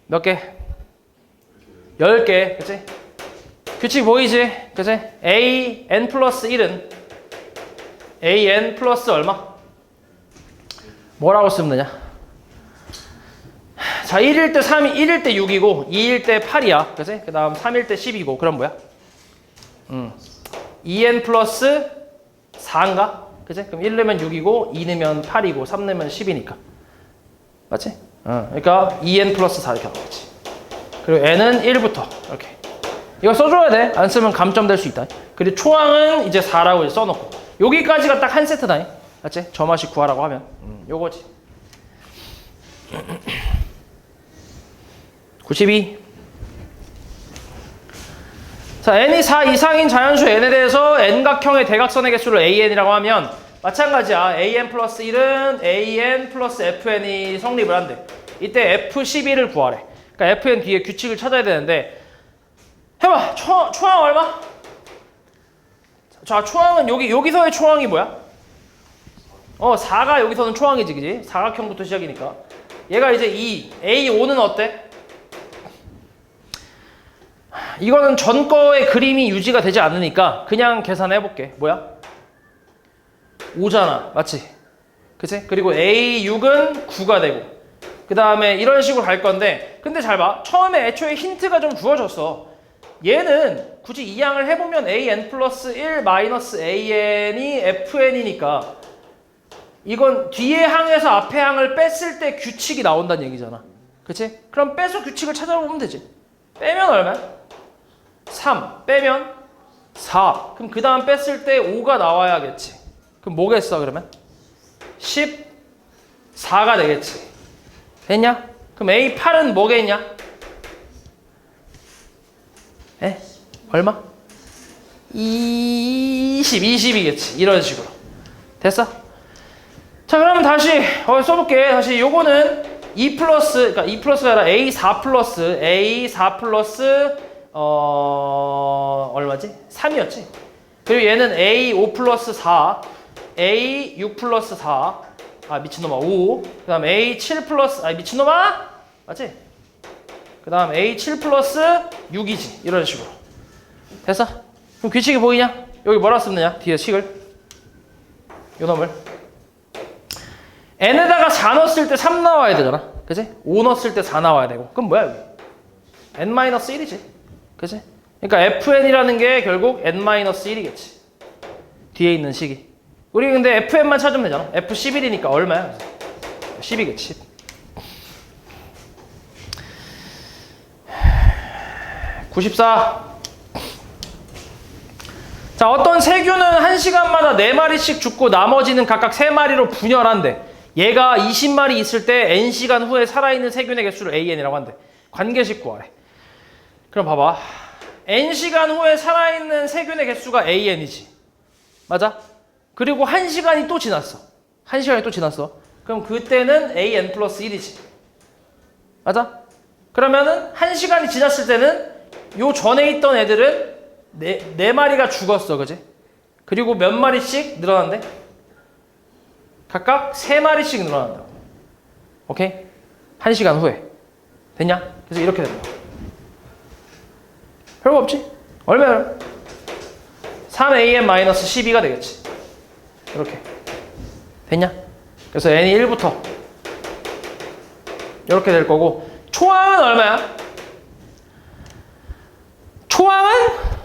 몇 개? 10개. 그치? 규칙 보이지? 그치? AN 플러스 1은 AN 플러스 얼마? 뭐라고 쓰면 되냐? 자, 1일 때 3이 1일 때 6이고 2일 때 8이야. 그치? 그 다음 3일 때 10이고 그럼 뭐야? 2n 플러스 4인가? 그치? 그럼 1 넣으면 6이고 2 넣으면 8이고 3 넣으면 10이니까. 맞지? 그러니까 2n 플러스 4 이렇게 나오겠지. 그리고 n은 1부터 이렇게. 이거 써줘야 돼. 안 쓰면 감점될 수 있다. 그리고 초항은 이제 4라고 이제 써놓고. 여기까지가 딱 한 세트다. 맞지? 저 맛이 구하라고 하면. 요거지. 92. 자, n이 4 이상인 자연수 n에 대해서 n각형의 대각선의 개수를 an이라고 하면 마찬가지야. an 플러스 1은 an 플러스 fn이 성립을 한대. 이때 f12를 구하래. 그러니까 fn 뒤에 규칙을 찾아야 되는데 해봐. 초항 얼마? 자, 초항은 여기서의 초항이 뭐야? 4가 여기서는 초항이지, 그지? 사각형부터 시작이니까. 얘가 이제 2. A5는 어때? 이거는 전 거의 그림이 유지가 되지 않으니까 그냥 계산해볼게. 뭐야? 5잖아. 맞지? 그치? 그리고 A6은 9가 되고 그 다음에 이런 식으로 갈 건데 근데 잘 봐. 처음에 애초에 힌트가 좀 주어졌어. 얘는 굳이 이 양을 해보면 AN 플러스 1 마이너스 AN이 FN이니까 이건 뒤에 항에서 앞에 항을 뺐을 때 규칙이 나온다는 얘기잖아. 그치? 그럼 빼서 규칙을 찾아보면 되지. 빼면 얼마야? 3 빼면 4. 그럼 그 다음 뺐을 때 5가 나와야겠지. 그럼 뭐겠어 그러면? 14가 되겠지. 됐냐? 그럼 A8은 뭐겠냐? 얼마? 20이겠지. 이런 식으로. 됐어? 자, 그러면 다시 써볼게. 다시 요거는 2 플러스, 그러니까 2 플러스가 아니라 A4 플러스 얼마지? 3이었지. 그리고 얘는 A5 플러스 4, A6 플러스 4, 미친놈아 5, 그 다음 A7 플러스, 미친놈아? 맞지? 그 다음 A7 플러스 6이지. 이런 식으로. 됐어? 그럼 규칙이 보이냐? 여기 뭐라 쓰느냐? 뒤에 식을 요 놈을 n에다가 4 넣었을 때 3 나와야 되잖아. 그치? 5 넣었을 때 4 나와야 되고. 그럼 뭐야 여기? n-1이지. 그치? 그러니까 fn이라는 게 결국 n-1이겠지. 뒤에 있는 식이. 우리 근데 fn만 찾으면 되잖아. f11이니까 얼마야? 10이겠지. 10. (94) 자, 어떤 세균은 1시간마다 4마리씩 죽고 나머지는 각각 3마리로 분열한대. 얘가 20마리 있을 때 n시간 후에 살아있는 세균의 개수를 an이라고 한대. 관계식 구하래. 그럼 봐봐. n시간 후에 살아있는 세균의 개수가 an이지. 맞아? 그리고 1시간이 또 지났어. 1시간이 또 지났어. 그럼 그때는 an 플러스 1이지. 맞아? 그러면은 1시간이 지났을 때는 요 전에 있던 애들은 네 마리가 죽었어. 그지? 그리고 몇 마리씩 늘어난대? 각각 3마리씩 늘어난다고. 오케이? 1시간 후에. 됐냐? 그래서 이렇게 된다. 별거 없지? 얼마야? 3an-12가 되겠지. 이렇게. 됐냐? 그래서 n이 1부터 이렇게 될 거고, 초항은 얼마야? 초항은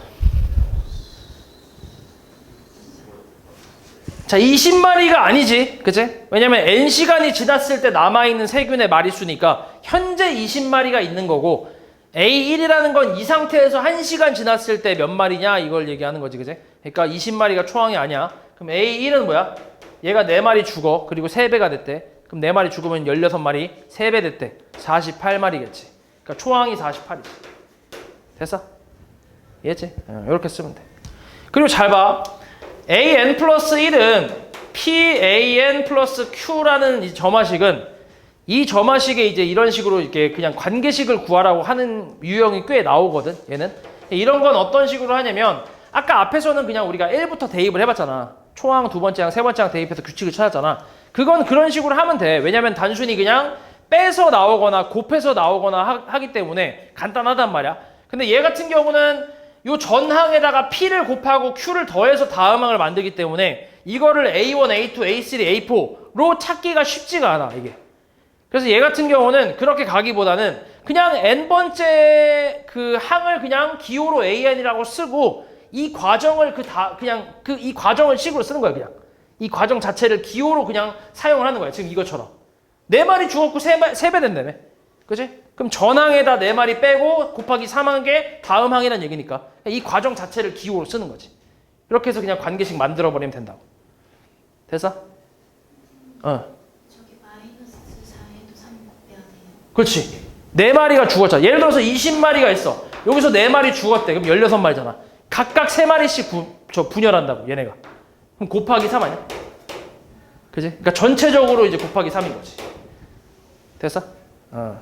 자, 20마리가 아니지. 그치? 왜냐면 n시간이 지났을 때 남아있는 세균의 마리수니까 현재 20마리가 있는 거고, A1이라는 건 이 상태에서 1시간 지났을 때 몇 마리냐 이걸 얘기하는 거지. 그치? 그러니까 20마리가 초항이 아니야. 그럼 A1은 뭐야? 얘가 4마리 죽어. 그리고 3배가 됐대. 그럼 4마리 죽으면 16마리, 3배 됐대. 48마리겠지. 그러니까 초항이 48이지. 됐어? 이해했지? 이렇게 쓰면 돼. 그리고 잘 봐. an 플러스 1은 pan 플러스 q라는 이 점화식은 이 점화식에 이제 이런 식으로 이렇게 그냥 관계식을 구하라고 하는 유형이 꽤 나오거든. 얘는 이런 건 어떤 식으로 하냐면, 아까 앞에서는 그냥 우리가 1부터 대입을 해봤잖아. 초항, 두 번째 항, 세 번째 항 대입해서 규칙을 찾았잖아. 그건 그런 식으로 하면 돼. 왜냐면 단순히 그냥 빼서 나오거나 곱해서 나오거나 하기 때문에 간단하단 말이야. 근데 얘 같은 경우는 요 전항에다가 P를 곱하고 Q를 더해서 다음 항을 만들기 때문에 이거를 A1, A2, A3, A4로 찾기가 쉽지가 않아, 이게. 그래서 얘 같은 경우는 그렇게 가기보다는 그냥 n번째 그 항을 그냥 기호로 AN이라고 쓰고, 이 과정을 이 과정을 식으로 쓰는 거야, 그냥. 이 과정 자체를 기호로 그냥 사용을 하는 거야, 지금 이것처럼. 4마리 죽었고 3배 된다며. 그치? 그럼 전항에다 4마리 빼고 곱하기 3한 게 다음 항이라는 얘기니까 이 과정 자체를 기호로 쓰는 거지. 이렇게 해서 그냥 관계식 만들어버리면 된다고. 됐어? 저기 마이너스 4에도 3 빼야 돼요. 그렇지. 4마리가 죽었잖아. 예를 들어서 20마리가 있어. 여기서 4마리 죽었대. 그럼 16마리잖아. 각각 3마리씩 분열한다고, 얘네가. 그럼 곱하기 3 아니야? 그지? 그러니까 전체적으로 이제 곱하기 3인 거지. 됐어?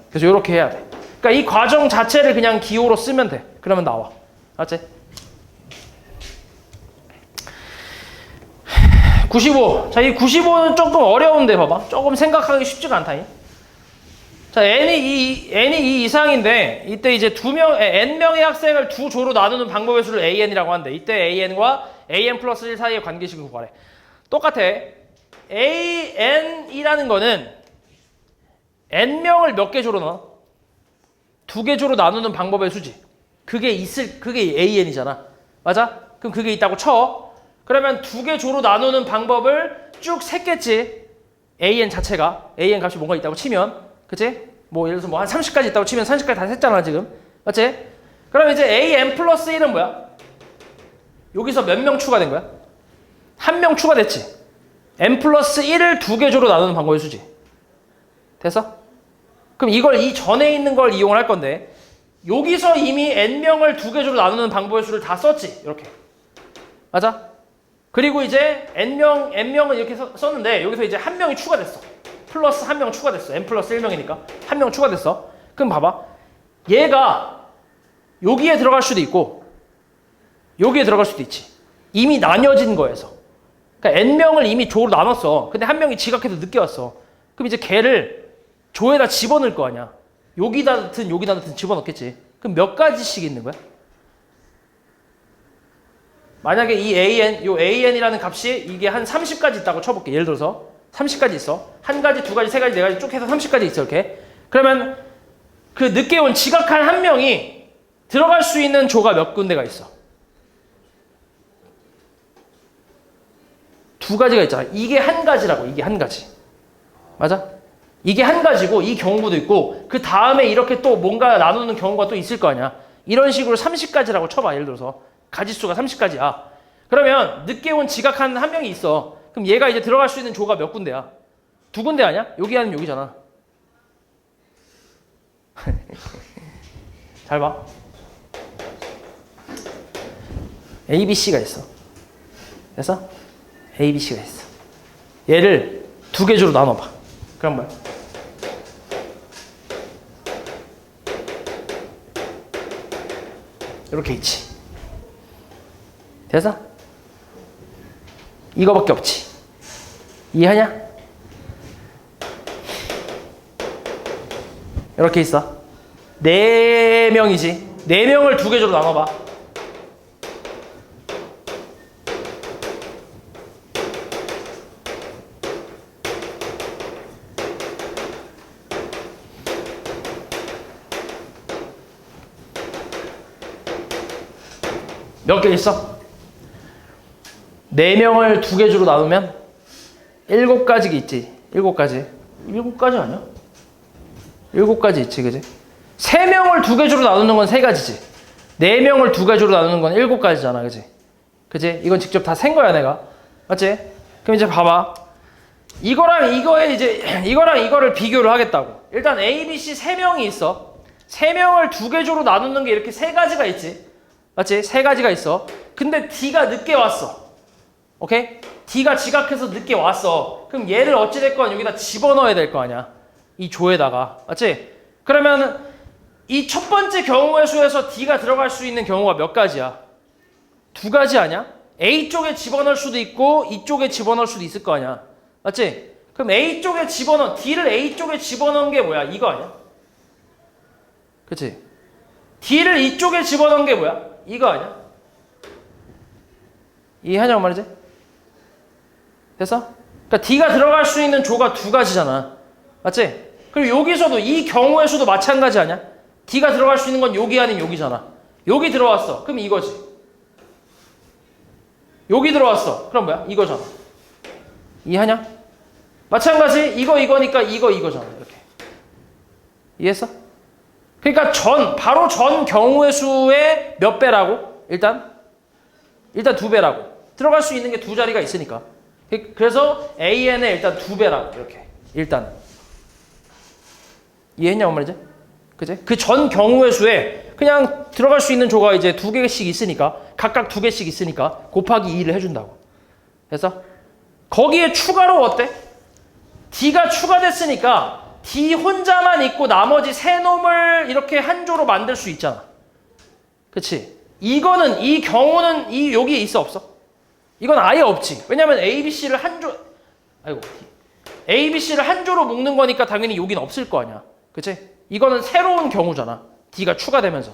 그래서 이렇게 해야 돼. 그러니까 이 과정 자체를 그냥 기호로 쓰면 돼. 그러면 나와. 알았지? 95. 자, 이 95는 조금 어려운데 봐봐. 조금 생각하기 쉽지가 않다. 자, n이 2 이상인데 이때 이제 n명의 학생을 두 조로 나누는 방법의 수를 an이라고 하는데, 이때 an과 an 플러스 1 사이의 관계식을 구하래. 똑같아. an이라는 거는 n명을 몇 개 조로 넣어? 2개 조로 나누는 방법의 수지. 그게 an이잖아. 맞아? 그럼 그게 있다고 쳐. 그러면 2개 조로 나누는 방법을 쭉 셌겠지. an 자체가. an 값이 뭔가 있다고 치면. 그치? 뭐 예를 들어서 뭐 한 30까지 있다고 치면 30까지 다 셌잖아, 지금. 맞지? 그럼 이제 an 플러스 1은 뭐야? 여기서 몇 명 추가된 거야? 1명 추가됐지. n 플러스 1을 2개 조로 나누는 방법의 수지. 됐어? 그럼 이걸 이 전에 있는 걸 이용을 할 건데, 여기서 이미 n명을 2개 조로 나누는 방법의 수를 다 썼지. 이렇게. 맞아? 그리고 이제 n명은 이렇게 썼는데 여기서 이제 1명이 추가됐어. 플러스 1명 추가됐어. n 플러스 1명이니까 1명 추가됐어. 그럼 봐봐. 얘가 여기에 들어갈 수도 있고 여기에 들어갈 수도 있지. 이미 나뉘어진 거에서. 그러니까 n명을 이미 조로 나눴어. 근데 1명이 지각해서 늦게 왔어. 그럼 이제 걔를 조에다 집어넣을 거 아니야. 여기다 넣든 집어넣겠지. 그럼 몇 가지씩 있는 거야? 만약에 이 AN, 요 AN이라는 값이 이게 한 30까지 있다고 쳐볼게. 예를 들어서 30까지 있어. 한 가지, 두 가지, 세 가지, 네 가지 쭉 해서 30까지 있어. 이렇게. 그러면 그 늦게 온 지각한 한 명이 들어갈 수 있는 조가 몇 군데가 있어? 두 가지가 있잖아. 이게 한 가지라고. 이게 한 가지. 맞아? 이게 한 가지고 이 경우도 있고 그 다음에 이렇게 또 뭔가 나누는 경우가 또 있을 거 아니야. 이런 식으로 30가지라고 쳐봐. 예를 들어서 가지수가 30가지야. 그러면 늦게 온 지각한 한 명이 있어. 그럼 얘가 이제 들어갈 수 있는 조가 몇 군데야? 두 군데 아니야? 여기 아니면 여기잖아. 잘 봐. A, B, C가 있어. 됐어? A, B, C가 있어. 얘를 두 개 조로 나눠봐. 그럼 뭐야? 이렇게 있지. 됐어? 이거밖에 없지. 이해하냐? 이렇게 있어. 4명이지. 4명을 두 개 조로 나눠봐. 몇 개 있어? 4명을 두 개 조로 나누면 7가지가 있지. 7가지. 7가지 아니야? 7가지 있지, 그지? 3명을 두 개 조로 나누는 건 3가지지. 4명을 두 개 조로 나누는 건 7가지잖아, 그지? 그지? 이건 직접 다 센 거야, 내가. 맞지? 그럼 이제 봐봐. 이거랑 이거에 이제, 이거랑 이거를 비교를 하겠다고. 일단 A, B, C 3명이 있어. 3명을 두 개 조로 나누는 게 이렇게 3가지가 있지. 맞지? 3가지가 있어. 근데 D가 늦게 왔어. 오케이? D가 지각해서 늦게 왔어. 그럼 얘를 어찌됐건 여기다 집어넣어야 될 거 아니야. 이 조에다가. 맞지? 그러면 이 첫 번째 경우의 수에서 D가 들어갈 수 있는 경우가 몇 가지야? 2가지 아니야? A 쪽에 집어넣을 수도 있고 이쪽에 집어넣을 수도 있을 거 아니야. 맞지? 그럼 A 쪽에 D를 A 쪽에 집어넣은 게 뭐야? 이거 아니야? 그치? D를 이쪽에 집어넣은 게 뭐야? 이거 아니야? 이해하냐고 말이지? 됐어? 그러니까 D가 들어갈 수 있는 조가 2가지잖아. 맞지? 그리고 여기서도 이 경우의 수도 마찬가지 아니야? D가 들어갈 수 있는 건 여기 아니면 여기잖아. 여기 들어왔어. 그럼 이거지. 여기 들어왔어. 그럼 뭐야? 이거잖아. 이해하냐? 마찬가지 이거니까 이거잖아. 이렇게. 이해했어? 그러니까 바로 전 경우의 수의 몇 배라고? 일단 2배라고. 들어갈 수 있는 게 2자리가 있으니까. 그래서 AN의 일단 2배라고. 이렇게. 일단. 이해했냐고 말이지? 그지? 그 전 경우의 수에 그냥 들어갈 수 있는 조가 이제 2개씩 있으니까, 각각 2개씩 있으니까 곱하기 2를 해준다고. 그래서 거기에 추가로 어때? D가 추가됐으니까 D 혼자만 있고 나머지 세 놈을 이렇게 한 조로 만들 수 있잖아. 그치? 이 경우는 여기에 있어 없어? 이건 아예 없지. 왜냐면 ABC를 ABC를 한 조로 묶는 거니까 당연히 여기는 없을 거 아니야. 그치? 이거는 새로운 경우잖아. D가 추가되면서.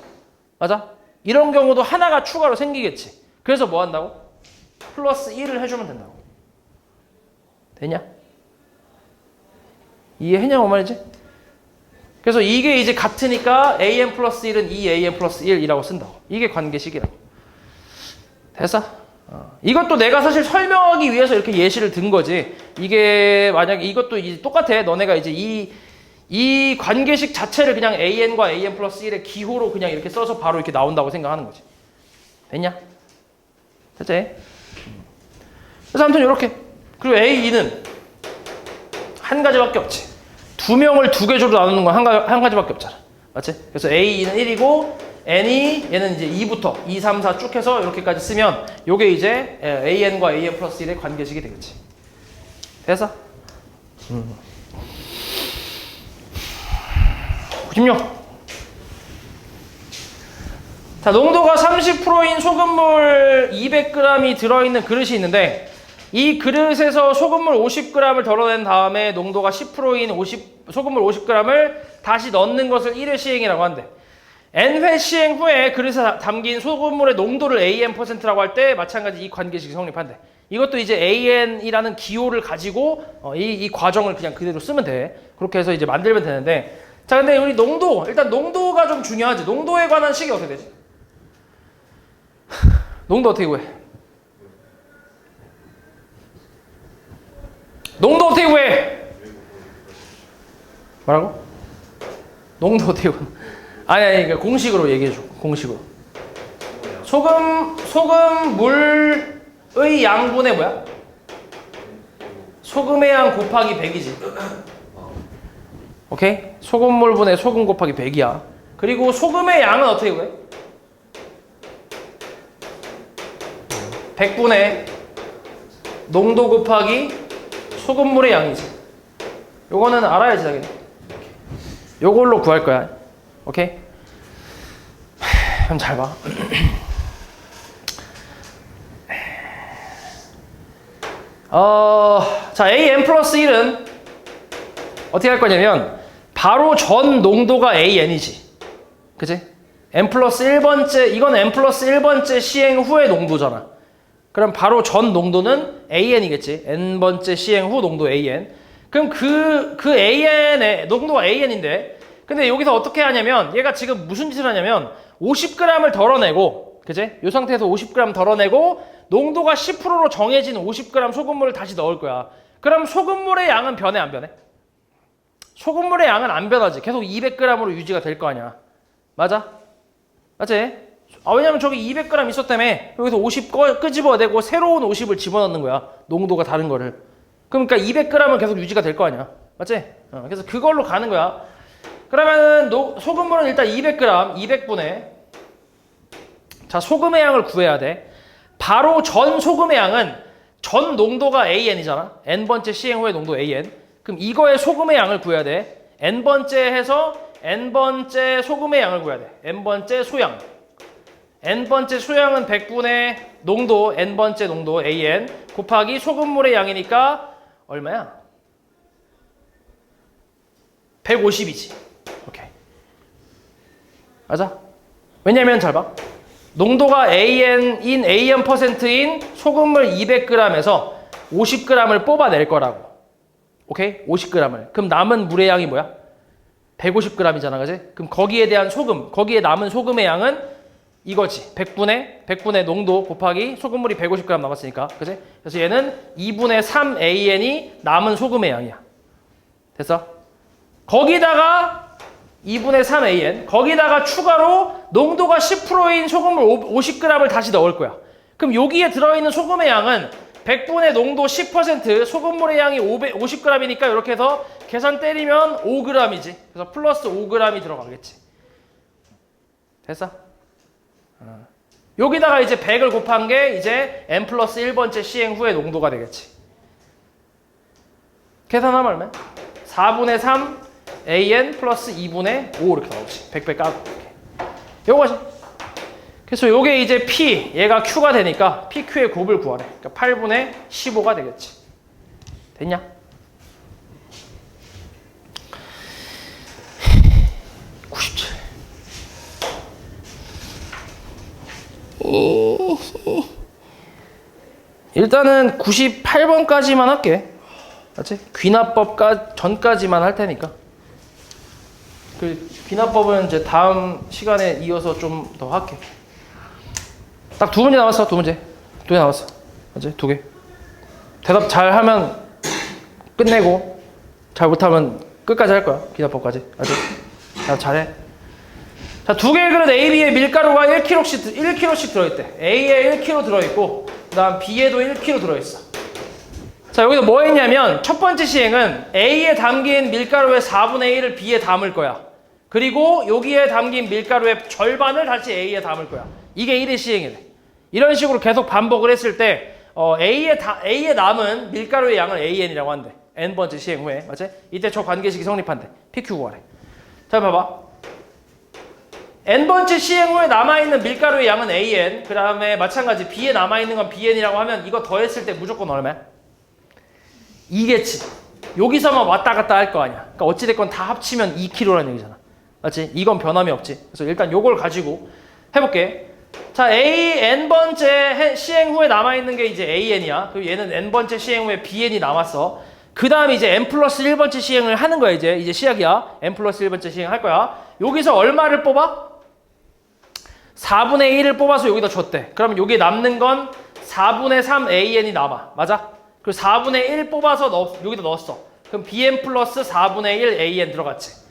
맞아? 이런 경우도 하나가 추가로 생기겠지. 그래서 뭐 한다고? 플러스 1을 해주면 된다고. 되냐? 이해했냐고 말이지? 그래서 이게 이제 같으니까 AN 플러스 1은 2AN 플러스 1이라고 쓴다고. 이게 관계식이라고. 됐어? 이것도 내가 사실 설명하기 위해서 이렇게 예시를 든 거지. 이게 만약에 이것도 이제 똑같아. 너네가 이제 이 관계식 자체를 그냥 AN과 AN 플러스 1의 기호로 그냥 이렇게 써서 바로 이렇게 나온다고 생각하는 거지. 됐냐? 됐지? 그래서 아무튼 이렇게. 그리고 A2는 한 가지밖에 없지. 2명을 2개 조로 나누는 건 한 가지밖에 없잖아. 맞지? 그래서 A2는 1이고 얘는 이제 2부터 2, 3, 4 쭉 해서 이렇게까지 쓰면 요게 이제 AN과 AN 플러스 1의 관계식이 되겠지. 됐어? 96. 자, 농도가 30%인 소금물 200g이 들어있는 그릇이 있는데 이 그릇에서 소금물 50g을 덜어낸 다음에 농도가 10%인 소금물 50g을 다시 넣는 것을 1회 시행이라고 한대. n회 시행 후에 그릇에 담긴 소금물의 농도를 AN%라고 할 때 마찬가지 이 관계식이 성립한대. 이것도 이제 AN이라는 기호를 가지고 이 과정을 그냥 그대로 쓰면 돼. 그렇게 해서 이제 만들면 되는데, 자 근데 우리 농도, 일단 농도가 좀 중요하지. 농도에 관한 식이 어떻게 되지? 농도 어떻게 구해? 농도 어떻게 구해? 뭐라고? 농도 어떻게 구해? 아니 그러니까 공식으로 얘기해줘. 공식으로. 소금물의 양분의 뭐야? 소금의 양 곱하기 100이지. 오케이? 소금물분의 소금 곱하기 100이야. 그리고 소금의 양은 어떻게 구해? 100분의 농도 곱하기 소금물의 양이지. 요거는 알아야지 당연히. 요걸로 구할 거야. 오케이? 그럼 잘 봐. 자, AN+1은 어떻게 할 거냐면 바로 전 농도가 AN이지. 그치? N+1번째, 이건 N+1번째 시행 후의 농도잖아. 그럼 바로 전 농도는 AN이겠지. N번째 시행 후 농도 AN. 그럼 그 AN의 농도가 AN인데, 근데 여기서 어떻게 하냐면 얘가 지금 무슨 짓을 하냐면 50g을 덜어내고, 그치? 이 상태에서 50g 덜어내고 농도가 10%로 정해진 50g 소금물을 다시 넣을 거야. 그럼 소금물의 양은 변해 안 변해? 소금물의 양은 안 변하지. 계속 200g으로 유지가 될 거 아니야. 맞아? 맞지? 왜냐면 저기 200g 있었다며. 여기서 50 끄집어내고 새로운 50을 집어넣는 거야. 농도가 다른 거를. 그러니까 200g은 계속 유지가 될 거 아니야. 맞지? 그래서 그걸로 가는 거야. 그러면은 소금물은 일단 200g, 200분의 자, 소금의 양을 구해야 돼. 바로 전 소금의 양은 전 농도가 AN이잖아. N번째 시행 후의 농도 AN. 그럼 이거의 소금의 양을 구해야 돼. N번째 해서 N번째 소금의 양을 구해야 돼. N번째 소양. N번째 소양은 100분의 농도, N번째 농도 AN 곱하기 소금물의 양이니까 얼마야? 150이지. 오케이. 맞아? 왜냐면 잘 봐. 농도가 AN%인 소금물 200g에서 50g을 뽑아낼 거라고. 오케이? 50g을. 그럼 남은 물의 양이 뭐야? 150g이잖아. 그지? 그럼 거기에 대한 소금, 거기에 남은 소금의 양은 이거지. 100분의 농도 곱하기 소금물이 150g 남았으니까. 그지? 그래서 얘는 2분의 3 AN이 남은 소금의 양이야. 됐어? 거기다가 2분의 3 AN, 거기다가 추가로 농도가 10%인 소금물 50g을 다시 넣을 거야. 그럼 여기에 들어있는 소금의 양은 100분의 농도 10%, 소금물의 양이 50g이니까 이렇게 해서 계산 때리면 5g이지. 그래서 플러스 5g이 들어가겠지. 됐어? 여기다가 이제 100을 곱한 게 이제 N+1번째 시행 후의 농도가 되겠지. 계산하면 얼마야? 4분의 3 AN 플러스 2분의 5 이렇게 나오지. 100 까고 이렇게. 요거지. 그래서 요게 이제 P, 얘가 Q가 되니까 PQ의 곱을 구하래. 그러니까 8분의 15가 되겠지. 됐냐? 일단은 98번까지만 할게. 맞지? 귀납법 전까지만 할 테니까. 그 귀납법은 이제 다음 시간에 이어서 좀 더 할게. 딱 2문제 남았어. 2문제. 2개 남았어. 맞지? 2개. 대답 잘하면 끝내고 잘 못하면 끝까지 할 거야. 귀납법까지. 맞지? 나 잘해. 자, 2개의 그릇 A, B에 밀가루가 1kg씩 들어있대. A에 1kg 들어있고 그 다음 B에도 1kg 들어있어. 자, 여기서 뭐 했냐면 첫 번째 시행은 A에 담긴 밀가루의 4분의 1을 B에 담을 거야. 그리고 여기에 담긴 밀가루의 절반을 다시 A에 담을 거야. 이게 1의 시행이래. 이런 식으로 계속 반복을 했을 때 A에 남은 밀가루의 양을 AN이라고 한대. N번째 시행 후에. 맞지? 이때 저 관계식이 성립한대. PQ 구하래. 자, 봐봐. N번째 시행 후에 남아있는 밀가루의 양은 AN, 그 다음에 마찬가지 B에 남아있는 건 BN이라고 하면 이거 더했을 때 무조건 얼마야? 2겠지. 여기서만 왔다 갔다 할 거 아니야. 그러니까 어찌됐건 다 합치면 2kg라는 얘기잖아. 맞지? 이건 변함이 없지. 그래서 일단 요걸 가지고 해볼게. 자, A n번째 시행 후에 남아있는 게 이제 AN이야. 그리고 얘는 n번째 시행 후에 BN이 남았어. 그 다음에 이제 n 플러스 1번째 시행을 하는 거야. 이제 시작이야. n 플러스 1번째 시행 할 거야. 여기서 얼마를 뽑아? 4분의 1을 뽑아서 여기다 줬대. 그러면 여기 남는 건 4분의 3 AN이 남아. 맞아? 그리고 4분의 1 뽑아서 여기다 넣었어. 그럼 BN 플러스 4분의 1 AN 들어갔지.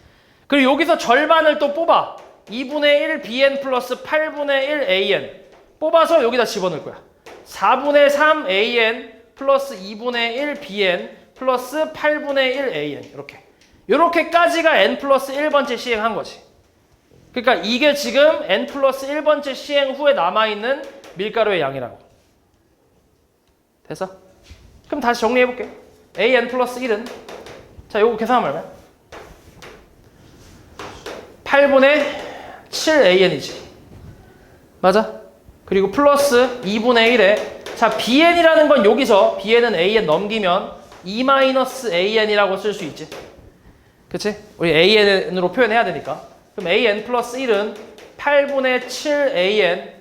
그리고 여기서 절반을 또 뽑아. 2분의 1 BN 플러스 8분의 1 AN 뽑아서 여기다 집어넣을 거야. 4분의 3 AN 플러스 2분의 1 BN 플러스 8분의 1 AN 이렇게까지가 n 플러스 1번째 시행한 거지. 그러니까 이게 지금 n 플러스 1번째 시행 후에 남아있는 밀가루의 양이라고. 됐어? 그럼 다시 정리해볼게. AN 플러스 1은 자, 요거 계산하면 얼마야? 8분의 7AN이지. 맞아? 그리고 플러스 2분의 1에 자, BN이라는 건 여기서 BN은 AN 넘기면 2-AN이라고 쓸 수 있지. 그치? 우리 AN으로 표현해야 되니까. 그럼 AN 플러스 1은 8분의 7AN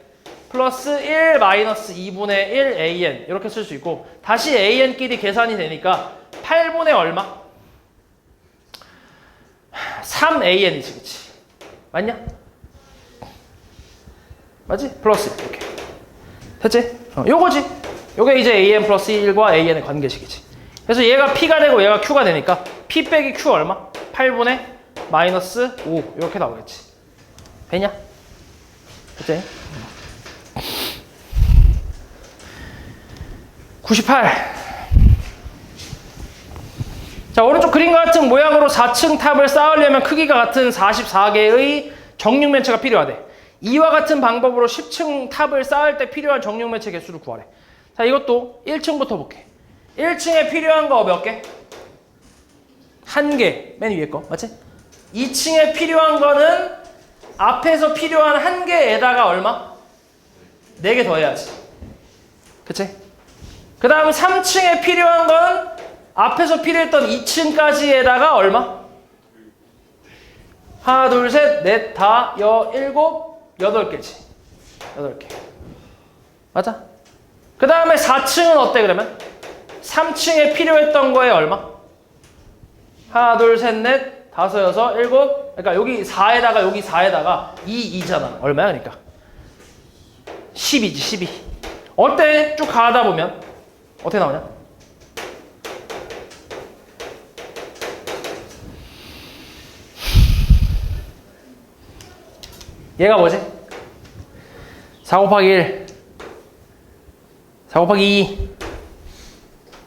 플러스 1-2분의 1AN 이렇게 쓸 수 있고 다시 AN끼리 계산이 되니까 8분의 얼마? 3AN이지. 그치? 맞냐? 맞지? 플러스 이렇게 됐지? 요거지. 요게 이제 AN 플러스 1과 AN의 관계식이지. 그래서 얘가 P가 되고 얘가 Q가 되니까 P 빼기 Q 얼마? 8분의 마이너스 5 이렇게 나오겠지. 되냐? 됐지? 98. 자, 오른쪽 그림과 같은 모양으로 4층 탑을 쌓으려면 크기가 같은 44개의 정육면체가 필요하대. 이와 같은 방법으로 10층 탑을 쌓을 때 필요한 정육면체 개수를 구하래. 자, 이것도 1층부터 볼게. 1층에 필요한 거 몇 개? 1개. 맨 위에 거. 맞지? 2층에 필요한 거는 앞에서 필요한 1개에다가 얼마? 4개 더해야지. 그치? 그 다음 3층에 필요한 건 앞에서 필요했던 2층까지에다가 얼마? 하나, 둘, 셋, 넷, 다, 일곱, 8개지. 8개. 맞아? 그 다음에 4층은 어때 그러면? 3층에 필요했던 거에 얼마? 하나, 둘, 셋, 넷, 다섯, 여섯, 일곱. 그러니까 여기 4에다가 여기 4에다가 2잖아. 얼마야 그러니까? 10이지 12. 어때? 쭉 가다 보면 어떻게 나오냐? 얘가 뭐지? 4 곱하기 1 4 곱하기 2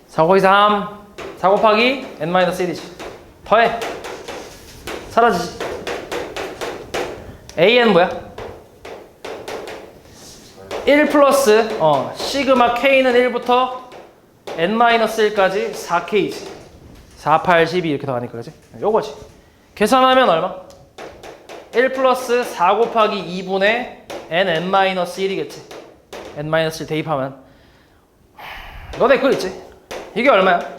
4 곱하기 3 4 곱하기 n-1이지. 더해. 사라지지. AN 뭐야? 1 플러스 시그마 K는 1부터 n-1까지 4K지. 4, 8, 12 이렇게 더하니까 그지? 요거지. 계산하면 얼마? 1 플러스 4 곱하기 2분의 n-1이겠지. n-1 대입하면 너네 그거 있지? 이게 얼마야?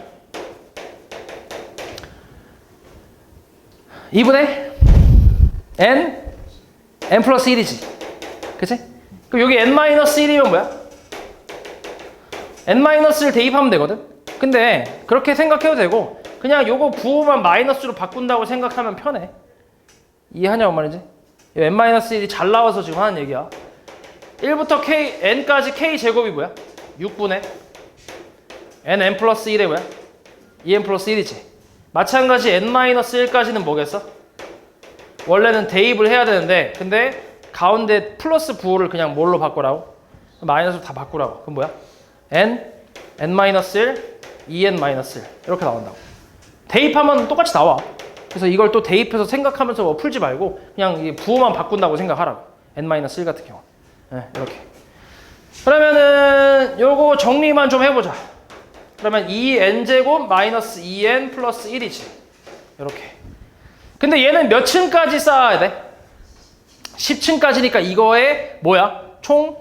2분의 n 플러스 1이지. 그치? 그럼 여기 n-1이면 뭐야? n-를 대입하면 되거든? 근데 그렇게 생각해도 되고 그냥 요거 부호만 마이너스로 바꾼다고 생각하면 편해. 이해하냐고 말이지? n-1이 잘 나와서 지금 하는 얘기야. 1부터 n까지 k제곱이 뭐야? 6분의 n 플러스 1에 뭐야? 2n 플러스 1이지. 마찬가지 n-1까지는 뭐겠어? 원래는 대입을 해야 되는데 근데 가운데 플러스 부호를 그냥 뭘로 바꾸라고? 마이너스로 다 바꾸라고. 그럼 뭐야? n-1, 2n-1 이렇게 나온다고. 대입하면 똑같이 나와. 그래서 이걸 또 대입해서 생각하면서 뭐 풀지 말고 그냥 이 부호만 바꾼다고 생각하라고. n-1 같은 경우. 네, 이렇게. 그러면은 요거 정리만 좀 해보자. 그러면 2n제곱 마이너스 2n 플러스 1이지. 이렇게. 근데 얘는 몇 층까지 쌓아야 돼? 10층까지니까 이거에 뭐야? 총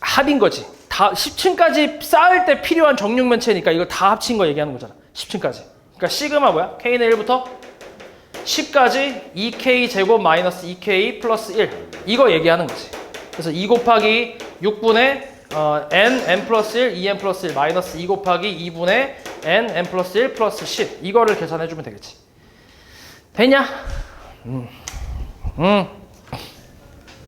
합인 거지. 다 10층까지 쌓을 때 필요한 정육면체니까 이거 다 합친 거 얘기하는 거잖아. 10층까지. 그러니까 시그마 뭐야? K는 1부터 10까지 2k 제곱 마이너스 2k 플러스 1 이거 얘기하는 거지. 그래서 2 곱하기 6분의 n 플러스 1, 2n 플러스 1 마이너스 2 곱하기 2분의 n 플러스 1 플러스 10 이거를 계산해주면 되겠지. 되냐?